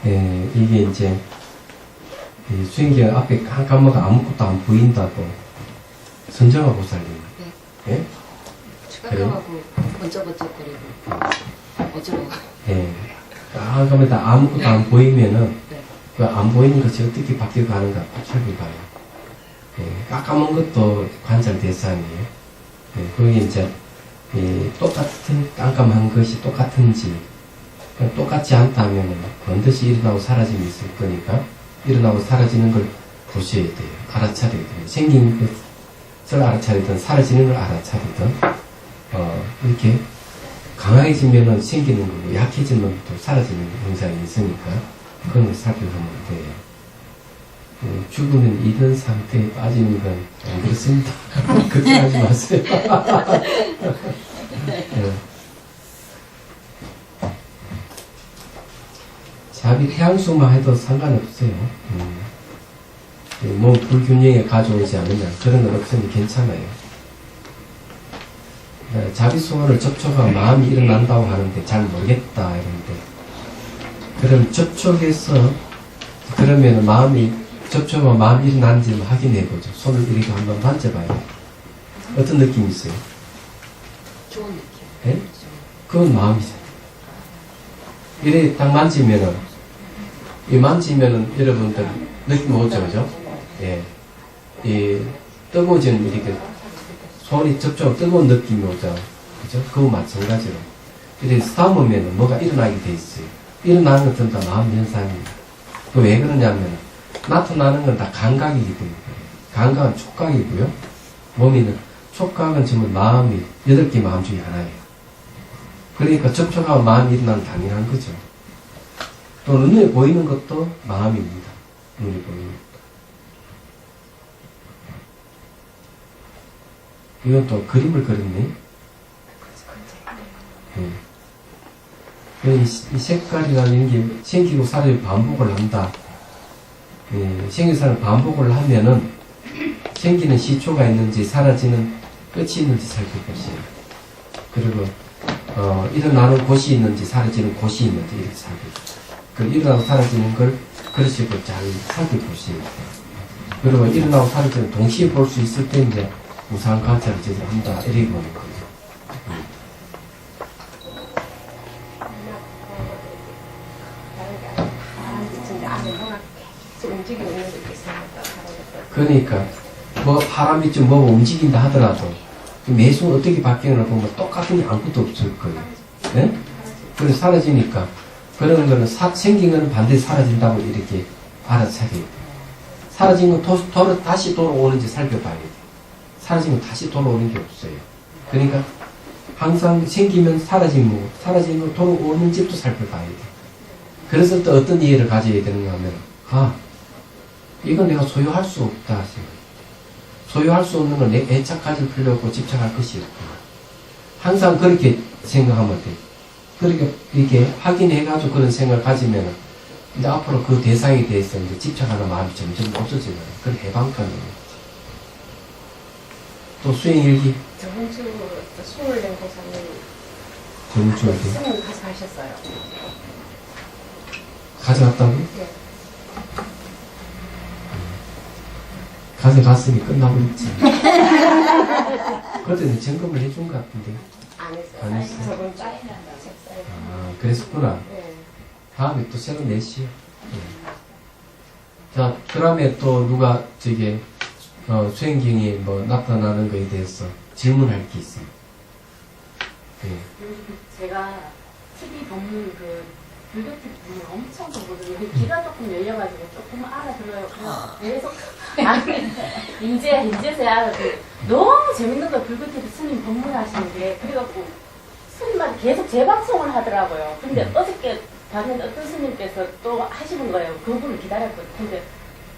예, 이게 이제 이 수행기가 앞에 한 칸마가 아무것도 안 보인다고 선정하고 살립니다. 예? 추가하고 번쩍번쩍거리고 어지러워. 예. 깜깜하게 다 아무것도 안 보이면은 네. 그 안 보이는 것이 어떻게 바뀌어가는가 살펴봐요. 예. 깜깜한 것도 관찰 대상이에요. 예. 그게 이제 똑같은 깜깜한 것이 똑같은지 똑같지 않다면 반드시 일어나고 사라짐이 있을 거니까 일어나고 사라지는 걸 보셔야 돼요. 알아차려야 돼요. 생긴 것을 알아차리든 사라지는 걸 알아차리든 이렇게 강해지면은 생기는 거고 약해지면 또 사라지는 현상이 있으니까 그런 걸 살펴보면 돼요. 죽으면 이런 상태에 빠지는 건 안 그렇습니다. 걱정하지 마세요. 네. 자비 태양수만 해도 상관없어요. 몸 불균형에 가져오지 않으면 그런 건 없으면 괜찮아요. 자비소원을 접촉하고 마음이 일어난다고 하는데 잘 모르겠다 이런데 그럼 접촉해서 그러면 마음이 접촉하고 마음이 일어나는지 확인해보죠. 손을 이렇게 한번 만져봐요. 어떤 느낌이 있어요? 좋은 느낌. 예? 그건 마음이죠. 이래 딱 만지면은 이 만지면은 여러분들 느낌 오죠, 그죠? 예. 이 뜨거워지는 이렇게 손이 접촉 뜨거운 느낌이 오죠. 그죠? 그거 마찬가지로. 이렇게 닿으면은 뭐가 일어나게 돼 있어요. 일어나는 건 전부 다 마음 현상입니다. 그 왜 그러냐면 나타나는 건 다 감각이기 때문에. 감각은 촉각이고요. 몸에는 촉각은 전부 마음이 8개 마음 중에 하나예요. 그러니까 접촉하고 마음이 일어나는 당연한 거죠. 또 눈에 보이는 것도 마음입니다. 눈에 보이는 것도. 이건 또 그림을 그렸네. 이 색깔이라는 게 생기고 사라지고 반복을 한다. 생기고 사라지고 반복을 하면은 생기는 시초가 있는지 사라지는 끝이 있는지 살펴보세요. 그리고 일어나는 곳이 있는지 사라지는 곳이 있는지 이렇게 살펴보세요. 그 일어나고 사라지는 걸 그러시고 잘 살펴보세요. 그리고 일어나고 사라지는 동시에 볼 수 있을 때 이제 우상 관찰을 제대로 한다 이렇게 보는 거예요. 그러니까 뭐 바람이 좀 뭐가 움직인다 하더라도 매순 어떻게 바뀌는가 보면 똑같은 게 아무것도 없을 거예요. 네? 그래서 사라지니까 그런 거는 생긴 거는 반드시 사라진다고 이렇게 알아차려야 돼요. 사라진 건 다시 돌아오는지 살펴봐야 돼요. 사라진 건 다시 돌아오는 게 없어요. 그러니까 항상 생기면 사라지는 거고 사라지는 건 돌아오는 집도 살펴봐야 돼요. 그래서 또 어떤 이해를 가져야 되는가 하면 이건 내가 소유할 수 없다. 소유할 수 없는 건 내 애착 가질 필요 없고 집착할 것이 없구나. 항상 그렇게 생각하면 돼. 그렇게 이렇게 확인해가지고 그런 생각을 가지면 이제 앞으로 그 대상에 대해서 이제 집착하는 마음이 점점 없어지는 거예요. 그건 해방감이에요. 또 수행일기. 저번 주 수월된 고사님 저번 주에 쓰면 가져가셨어요. 가져갔다고? 네. 가져갔으니 끝나고 있지. 그때는 점검을 해준 것 같은데. 안 했어요. 안 했어요? 저번 주. 그랬었구나. 네. 다음에 또 새로 내시오. 자, 그 다음에 또 누가 수행경에 뭐 나타나는 거에 대해서 질문할 게 있습니다. 예. 제가 TV 보는 그 불교 TV 보면 엄청 보거든요. 귀가 조금 열려가지고 조금 알아들어요. 그냥 계속 아니 이제서야 알아들어요. 너무 재밌는 거예요. 불교 TV 스님 법문하시는 게. 그래갖고 스님한테 계속 재방송을 하더라고요. 근데 어저께 봤는데 어떤 스님께서 또 하시는 거예요. 그분을 기다렸거든요. 근데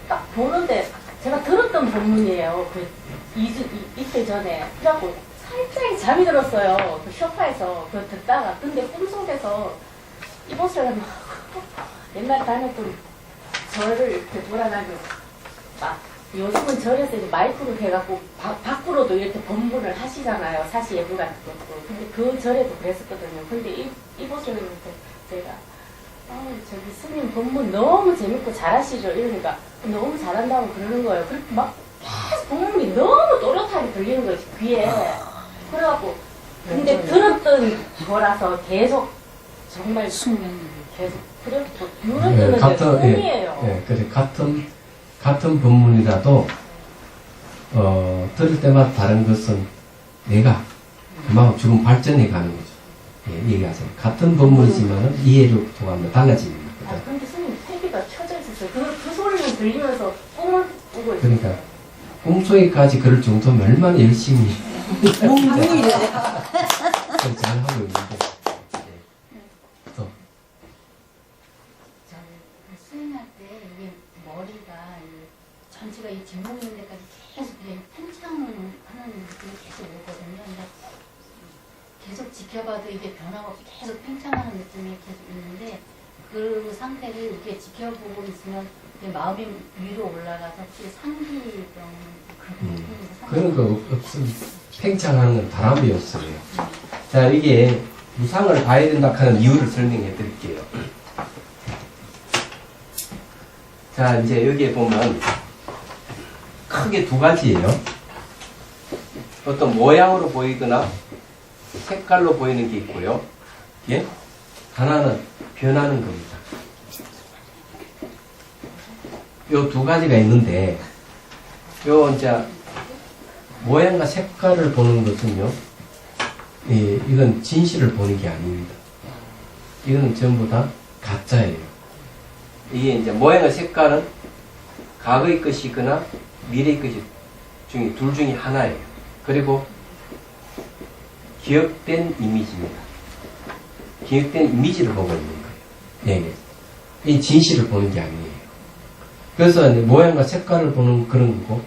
딱 보는데 제가 들었던 법문이에요. 그 이틀 전에. 그래갖고 살짝 잠이 들었어요. 그 쇼파에서 그거 듣다가. 근데 꿈속에서 이보스를 막 옛날에 다녔던 절을 이렇게 돌아다니고 막 요즘은 절에서 이제 마이크로 해갖고 밖으로도 이렇게 법문을 하시잖아요. 사시 예불 같은 것도. 근데 그 절에도 그랬었거든요. 근데 이보스를 제가 저기 스님 법문 너무 재밌고 잘하시죠? 이러니까 너무 잘한다고 그러는 거예요. 그렇게 막 계속 법문이 너무 또렷하게 들리는 거지, 귀에. 그래갖고, 근데 들었던 거라서 계속 정말 숙면. 계속, 그래갖고, 누르는 게 꿈이에요. 그래, 같은 법문이라도, 들을 때마다 다른 것은 내가 그만큼 조금 발전해 가는 거죠. 예, 얘기하세요. 같은 법문이지만은 이해를 통하면 달라집니다. 아, 근데 스님 태비가 켜져 있었어요. 그 소리는 들리면서 꿈을 꾸고 있어요. 그러니까, 꿈속에까지 그럴 정도면 얼마나 열심히 몽둥이래. 잘 하고 있는데. 또. 저는 수행할 때 이게 머리가 전체가 이 뒷목 있는 데까지 계속 그냥 팽창하는 느낌이 계속 오거든요. 근데 계속 지켜봐도 이게 변화가 없이 계속 팽창하는 느낌이 계속 있는데 그 상태를 이렇게 지켜보고 있으면 마음이 위로 올라가서 혹시 상기병 그런 거 없습니다. 팽창하는 건 바람이 없어요. 자, 이게 무상을 봐야 된다 하는 이유를 설명해 드릴게요. 자, 이제 여기에 보면 크게 두 가지예요. 어떤 모양으로 보이거나 색깔로 보이는 게 있고요. 예? 하나는 변하는 겁니다. 요 두 가지가 있는데, 요 이제 모양과 색깔을 보는 것은요, 예, 이건 진실을 보는 게 아닙니다. 이거는 전부 다 가짜예요. 이게 이제 모양과 색깔은 과거의 것이거나 미래의 것이 중에 둘 중에 하나예요. 그리고 기억된 이미지입니다. 기억된 이미지를 보고 있는 거예요. 예, 이 진실을 보는 게 아니에요. 그래서 이제 모양과 색깔을 보는 그런 거고,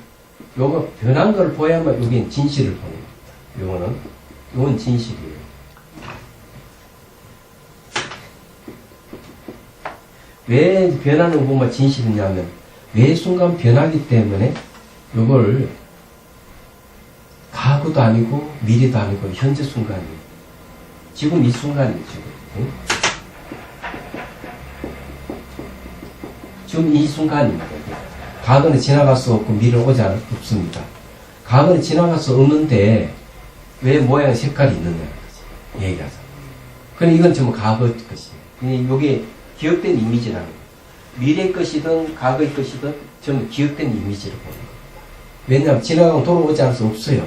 요거 변한 걸 보야만 여긴 진실을 보는 겁니다. 요건 진실이에요. 왜 변하는 거 보면 진실이냐면, 매 순간 변하기 때문에 요걸 과거도 아니고 미래도 아니고 현재 순간이에요. 지금 이 순간이에요. 지금 이 순간입니다. 과거는 지나갈 수 없고 미래는 오지 없습니다. 과거는 지나갈 수 없는데 왜 모양 색깔이 있느냐는 거지. 얘기하자. 그럼 이건 전부 과거 것이에요. 이게 기억된 이미지라는 거예요. 미래의 것이든 과거의 것이든 전부 기억된 이미지를 보는 거예요. 왜냐하면 지나가고 돌아오지 않을 수 없어요.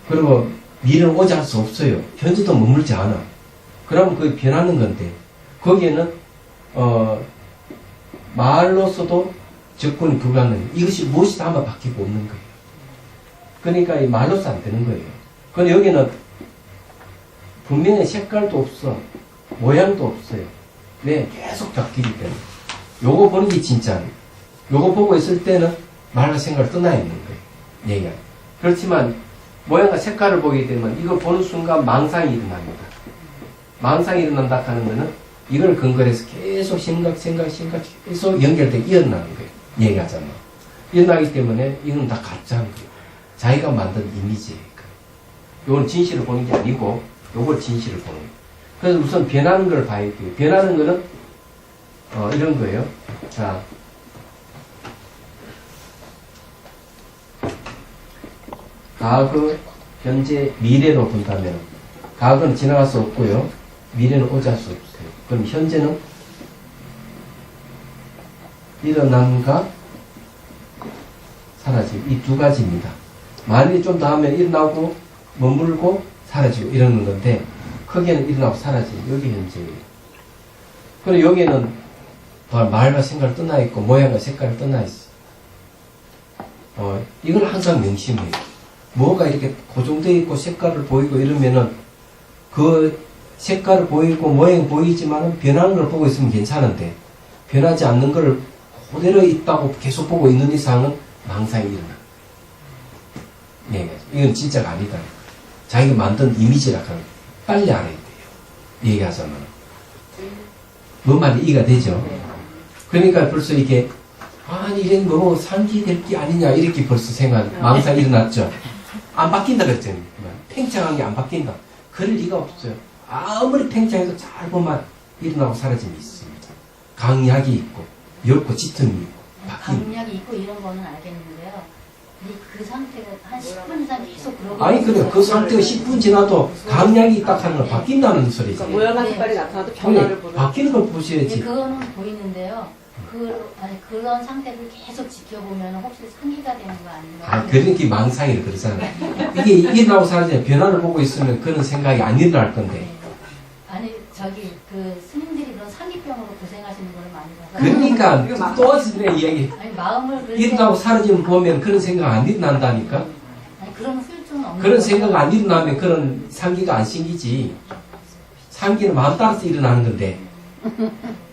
그리고 미래는 오지 않을 수 없어요. 현재도 머물지 않아. 그러면 그게 변하는 건데, 거기에는 말로서도 접근이 불가능해요. 이것이 무엇이 아마 바뀌고 없는 거예요. 그러니까 이 말로서 안 되는 거예요. 근데 여기는 분명히 색깔도 없어, 모양도 없어요. 왜? 계속 바뀌기 때문에. 요거 보는 게 진짜예요. 요거 보고 있을 때는 말과 생각을 떠나 있는 거예요. 얘기가. 그렇지만 모양과 색깔을 보게 되면 이걸 보는 순간 망상이 일어납니다. 망상이 일어난다 하는 거는 이걸 근거로 해서 계속 생각 계속 연결되게 일어나는 거예요. 얘기하자면. 일어나기 때문에 이건 다 가짜인 거예요. 자기가 만든 이미지예요. 이건 진실을 보는 게 아니고 요걸 진실을 보는 거예요. 그래서 우선 변하는 걸 봐야 돼요. 변하는 거는 이런 거예요. 자, 과거, 현재, 미래로 본다면 과거는 지나갈 수 없고요. 미래는 오지 않을 수 없어요. 그럼 현재는 일어남과 사라지고 이 두 가지입니다. 만일이 좀 더 하면 일어나고 머물고 사라지고 이러는 건데 크게는 일어나고 사라지고 여기 현재예요. 그리고 여기는 말과 생각을 떠나 있고 모양과 색깔을 떠나 있어. 이걸 항상 명심해요. 뭐가 이렇게 고정되어 있고 색깔을 보이고 이러면은 그 색깔을 보이고 모양이 보이지만 변하는 걸 보고 있으면 괜찮은데 변하지 않는 걸 그대로 있다고 계속 보고 있는 이상은 망상이 일어나. 네, 이건 진짜가 아니다. 자기가 만든 이미지라 하는 빨리 알아야 돼요. 얘기하자면. 뭔 말이 이해가 되죠? 그러니까 벌써 이게 아니 이런 거 상기될 게 아니냐 이렇게 벌써 망상이 일어났죠. 안 바뀐다 그랬잖아요. 팽창한 게 안 바뀐다. 그럴 리가 없어요. 아무리 팽창해도 잘 보면 일어나고 사라짐이 있습니다. 강약이 있고 옅고 짙음이 있고 바뀐. 강약이 있고 이런 거는 알겠는데요. 근데 그 상태가 한 10분 이상 계속 그러고 아니 그래요. 그 상태가 10분 지나도 강약이 있다 하는 건 바뀐다는 소리지. 그러니까 모양과 색깔이 나타나도 변화를 보는. 바뀌는 걸 근데 보셔야지. 그거는 보이는데요. 그런 상태를 계속 지켜보면 혹시 상기가 되는 거 아닌가? 그러니까 망상이라 그러잖아요. 이게 일어나고 사라지면 변화를 보고 있으면 그런 생각이 안 일어날 건데. 네. 아니 그 스님들이 그런 상기병으로 고생하시는 걸 많이 봐서. 그러니까 또 그냥 이야기. 아니 마음을 그렇게 일어나고 사라지면 보면 그런 생각 안 일어난다니까. 아니 그런 후유증은 없는 그런 거죠? 생각 안 일어나면 그런 상기가 안 생기지. 상기는 마음 따라서 일어나는 건데.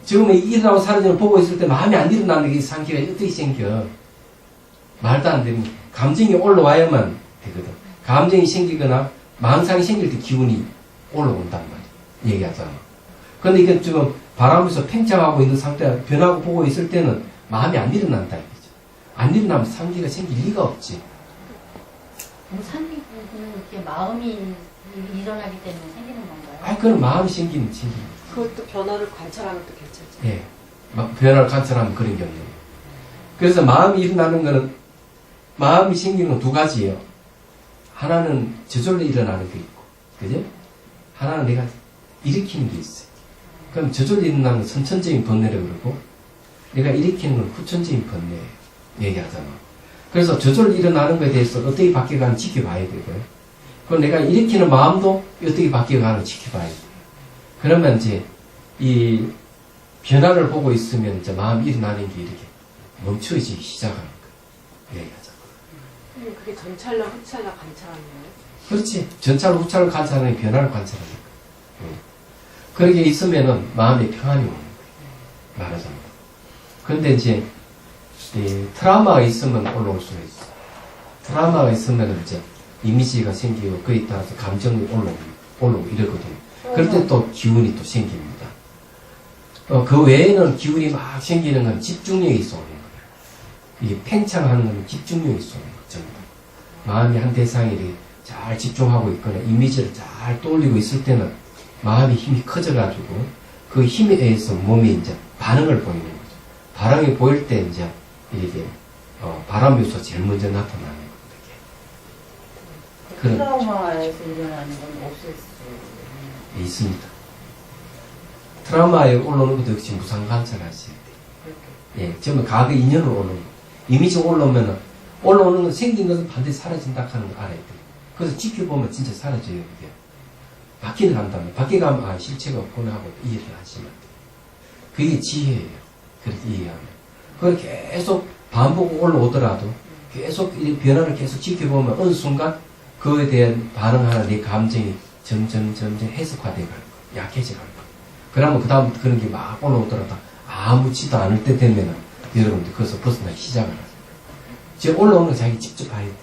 지금 일어나고 사라지면 보고 있을 때 마음이 안 일어나는 게 상기가 어떻게 생겨. 말도 안 되는 감정이 올라와야만 되거든. 감정이 생기거나 망상이 생길 때 기운이 올라온단 말이야. 얘기하잖아. 근데 이게 지금 바람에서 팽창하고 있는 상태가 변하고 보고 있을 때는 마음이 안 일어난다 이거죠. 안 일어나면 상기가 생길 리가 없지. 상기는 이렇게 마음이 일어나기 때문에 생기는 건가요? 그건 마음이 생기는 생기. 그것도 변화를 관찰하면 또 괜찮죠. 예. 변화를 관찰하면 그런 게 없는 거예요. 그래서 마음이 일어나는 거는, 마음이 생기는 건 두 가지예요. 하나는 저절로 일어나는 게 있고, 그죠? 하나는 내가 일으키는 게 있어요. 그럼 저절로 일어나는 건 선천적인 번뇌라고 그러고, 내가 일으키는 건 후천적인 번뇌예요. 얘기하잖아. 그래서 저절로 일어나는 거에 대해서 어떻게 바뀌어가는지 지켜봐야 되고요. 그럼 내가 일으키는 마음도 어떻게 바뀌어가는지 지켜봐야 돼요. 그러면 이제 이 변화를 보고 있으면 이제 마음이 일어나는 게 이렇게 멈춰지기 시작하는 거예요. 얘기하자. 그게 전찰과 후찰과 관찰하는 거예요? 그렇지. 전찰, 후찰을 관찰하는 게 변화를 관찰하는 거예요. 그렇게 있으면은 마음의 평안이 오는 거예요. 말하자면. 근데 이제 이 트라우마가 있으면 올라올 수가 있어. 트라우마가 있으면 이제 이미지가 생기고 그에 따라서 감정이 올라오고 이러거든요. 그럴 때 또 기운이 또 생깁니다. 그 외에는 기운이 막 생기는 건 집중력이 있어 오는 거예요. 이게 팽창하는 건 집중력이 있어 오는 거죠. 마음이 한 대상에 이렇게 잘 집중하고 있거나 이미지를 잘 떠올리고 있을 때는 마음이 힘이 커져가지고 그 힘에 의해서 몸이 이제 반응을 보이는 거죠. 반응이 보일 때 이제 이게 바람 요소가 제일 먼저 나타나는 거예요. 그런 트라우마에서 일어나는 건 없을 수 있습니다. 트라우마에 올라오는 것도 역시 무상 관찰하셔야 돼요. 예, 전부 과거 인연으로 올라오는 거. 이미지 올라오면은, 올라오는 건 생긴 것은 반드시 사라진다 하는 걸 알아야 돼요. 그래서 지켜보면 진짜 사라져요, 그게. 바뀌는 한다면, 바뀌어가면, 실체가 없구나 하고 이해를 하시면 돼요. 그게 지혜예요. 그렇게 이해하면. 그걸 계속 반복 올라오더라도, 계속 이 변화를 계속 지켜보면, 어느 순간, 그에 대한 반응하는 내 감정이 점점 해석화되어 갈 거예요. 약해져 갈 거예요. 그러면 그 다음부터 그런 게 막 올라오더라도 아무렇지도 않을 때 되면은 여러분들 거기서 벗어나기 시작을 하세요. 지금 올라오는 거 자기 직접 봐야 돼요.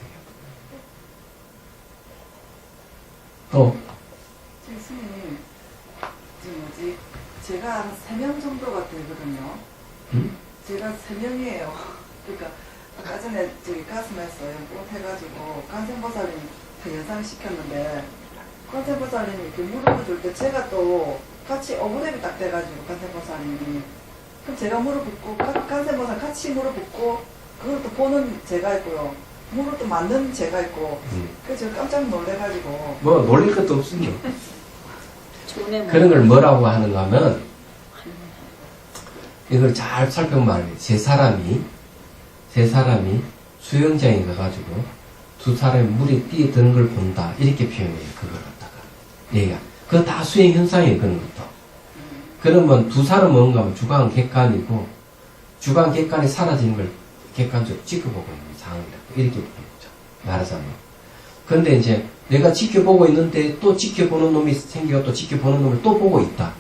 또 스님, 제가 한 3명 정도가 되거든요. 제가 3명이에요. 그러니까 아까 전에 저기 가슴에서 연꽃 해가지고 관세음보살님 영상 시켰는데 관세음보살님이 이렇게 무릎을 줄 때 제가 또 같이 어부랩이 딱 돼가지고 관세음보살님이 그럼 제가 무릎 붓고 관세음보살 같이 무릎 붓고 그걸 또 보는 제가 있고요. 무릎 또 맞는 제가 있고 그래서 제가 깜짝 놀래가지고 뭐 놀릴 것도 없습니다. 좋네, 뭐. 그런 걸 뭐라고 하는가 하면 이걸 잘 살펴보면 알아요. 세 사람이 수영장에 가가지고 두 사람이 물에 뛰어드는 걸 본다. 이렇게 표현해요. 그걸 갖다가. 얘가. 그거 다 수행 현상이에요. 그런 것도. 그러면 두 사람은 뭔가 하면 주관 객관이고 주관 객관이 사라지는 걸 객관적으로 지켜보고 있는 상황이라고 이렇게 보는 거죠. 말하자면. 근데 이제 내가 지켜보고 있는데 또 지켜보는 놈이 생기고 또 지켜보는 놈을 또 보고 있다.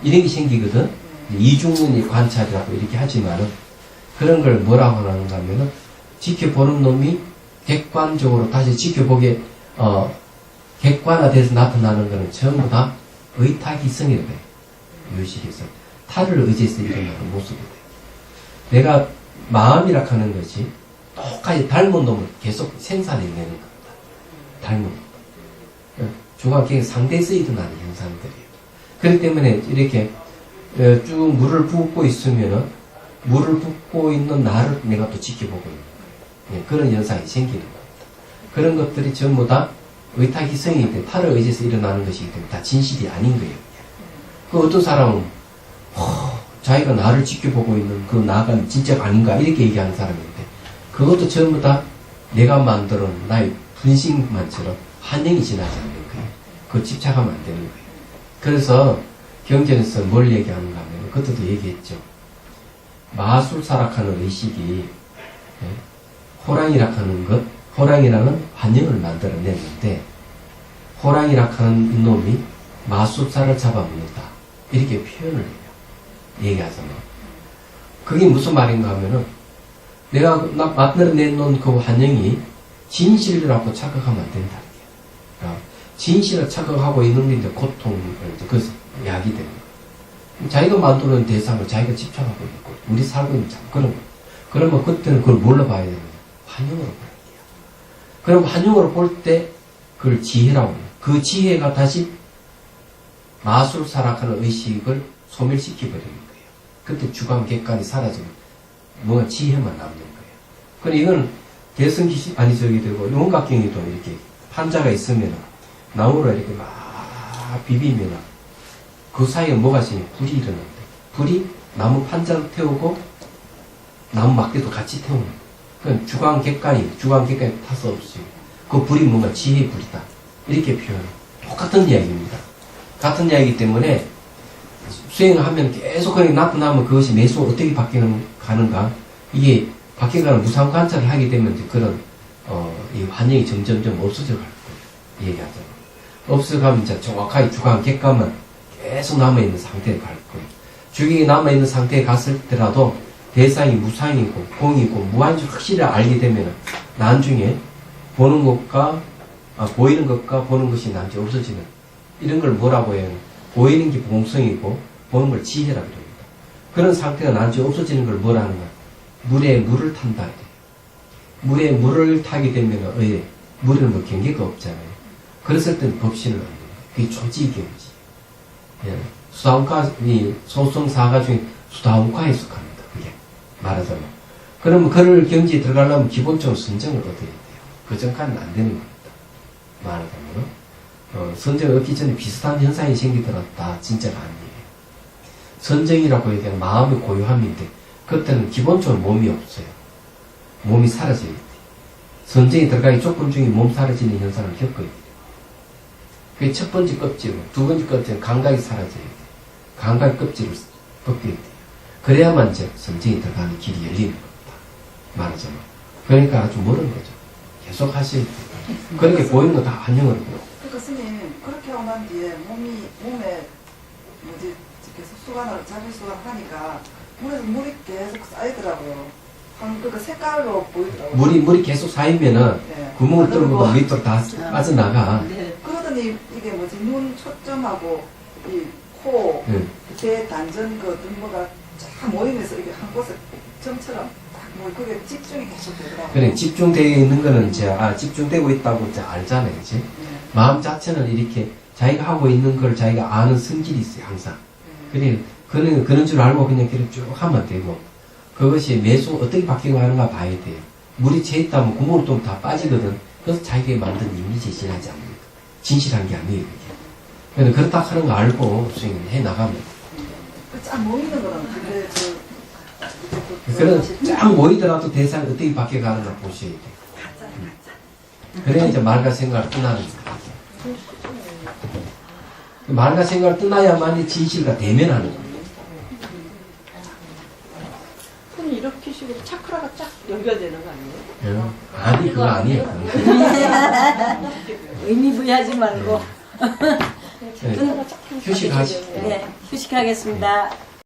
이런 게 생기거든. 이중의 관찰이라고 이렇게 하지만은 그런 걸 뭐라고 하는가 하면은 지켜보는 놈이 객관적으로 다시 지켜보게 객관화돼서 나타나는 것은 전부 다 의탁이성이라고 해요. 유식에서 타를 의지해서 일어나는 모습이 돼요. 내가 마음이라 하는 것이 똑같이 닮은 놈을 계속 생산해내는 겁니다. 닮은 놈. 중앙경에 상대에서 일어나는 현상들이에요. 그렇기 때문에 이렇게 쭉 물을 붓고 있으면은 물을 붓고 있는 나를 내가 또 지켜보고 있는 거예요. 그런 현상이 생기는 겁니다. 그런 것들이 전부 다 의탁이성이기 때문에 타를 의지해서 일어나는 것이기 때문에 다 진실이 아닌 거예요. 그 어떤 사람은 자기가 나를 지켜보고 있는 그 나가 진짜가 아닌가 이렇게 얘기하는 사람인데 그것도 전부 다 내가 만들어 나의 분심만처럼 한영이 지나지 않는 거예요. 그거 집착하면 안 되는 거예요. 그래서 경전에서 뭘 얘기하는가 하면 그때도 얘기했죠. 마술사락하는 의식이 호랑이락하는 것, 호랑이라는 환영을 만들어냈는데 호랑이락하는 이놈이 마술사를 잡아먹는다. 이렇게 표현을 해요. 얘기하자면. 그게 무슨 말인가 하면은 내가 만들어낸 그 환영이 진실이라고 착각하면 안 된다. 진실을 착각하고 있는 게 이제 고통을 이제 그 약이 되는 거예요. 자기가 만드는 대상을 자기가 집착하고 있고 우리 살고 있는 참 그런 거. 그러면 그때는 그걸 뭘로 봐야 되느냐? 환영으로 봐야 돼요. 그럼 환영으로 볼 때 그걸 지혜라고 해요. 그 지혜가 다시 마술사락하는 의식을 소멸시켜버리는 거예요. 그때 주관 객관이 사라지면 뭔가 지혜만 남는 거예요. 그럼 이건 대승기시 아니 저기 되고 용각경에도 이렇게 판자가 있으면 나무로 이렇게 막 비비면 그 사이에 뭐가 있으면 불이 일어나는데 불이 나무 판자를 태우고 나무 막대도 같이 태우는 거예요. 그럼 주관 객관이 타서 없어요. 그 불이 뭔가 지혜의 불이다. 이렇게 표현해요. 똑같은 이야기입니다. 같은 이야기이기 때문에 수행을 하면 계속 그렇게 나타나면 그것이 매수 어떻게 가는가 이게 바뀌어가는 무상 관찰을 하게 되면 이제 그런 이 환영이 점점점 없어져 갈 거예요. 얘기하자면 없어가면 이제 정확하게 주관 객관만 계속 남아있는 상태에 갈 거예요. 주객이 남아있는 상태에 갔을 때라도 대상이 무상이고 공이고 무한줄 확실히 알게 되면 나중에 보는 것과 보이는 것과 보는 것이 나중에 없어지는 이런 걸 뭐라고 해요? 보이는 게 공성이고 보는 걸 지혜라고 합니다. 그런 상태가 나중에 없어지는 걸 뭐라 하는가? 물에 물을 탄다. 물에 물을 타게 되면 물에는 뭐 경계가 없잖아요. 그랬을 때는 법신을 얻는 거예요. 그게 초지경지. 예. 수다원가, 소성사가 중에 수다원가에 속합니다. 그게 말하자면. 그러면 그를 경지에 들어가려면 기본적으로 선정을 얻어야 돼요. 그 전까지는 안 되는 겁니다. 말하자면. 선정을 얻기 전에 비슷한 현상이 생기더라도 다 진짜가 아니에요. 선정이라고 얘기하는 마음의 고요함인데 그때는 기본적으로 몸이 없어요. 몸이 사라져야 돼요. 선정이 들어가기 조건 중에 몸 사라지는 현상을 겪어야 돼요. 그게 첫 번째 껍질, 두 번째 껍질은 감각이 사라져야 돼요. 감각 껍질을 벗겨야 돼요. 그래야만 이제 선정이 들어가는 길이 열리는 겁니다. 말하자면. 그러니까 아주 멀은 거죠. 계속 하셔야 돼요. 그렇게 보이는 거 다 환영으로 보고. 그러니까 스님 그렇게 하고 난 뒤에 몸에 계속 수관을 자기 수관을 하니까 물에서 물이 계속 쌓이더라고요. 그러니까 색깔로 보이더라고요. 물이 계속 쌓이면은 네. 구멍을 뚫고 밑으로 다 빠져나가. 네. 그러더니 이게 눈 초점하고 이 코, 배 단전 그 눈모가 쫙 모이면서 이게 한 곳에 점처럼 딱 그게 집중이 계속 되더라고요. 그래, 집중되어 있는 거는 이제, 집중되고 있다고 이제 알잖아요, 이제. 네. 마음 자체는 이렇게 자기가 하고 있는 걸 자기가 아는 성질이 있어요, 항상. 그래, 그런 줄 알고 그냥 이렇게 쭉 하면 되고, 그것이 매수 어떻게 바뀌고 하는가 봐야 돼요. 물이 채 있다면 구멍을 또 다 빠지거든. 그래서 자기가 만든 이미지에 지나지 않습니까? 진실한 게 아니에요, 그게. 그래서 그렇다 하는 거 알고 수행을 해 나가면. 쫙 모이는 거는 근데 그런 쫙 모이더라도 대상 어떻게 바뀌어가는가 보셔야 돼. 그래야 이제 말과 생각을 떠나는 거예요. 말과 생각을 떠나야만이 진실과 대면하는 거예요. 그럼 이렇게 식으로 차크라가 쫙 연결되는 거 아니에요? 아니, 그거 아니에요. 의미 부여하지 말고. 네. 휴식하시. 네, 휴식하겠습니다.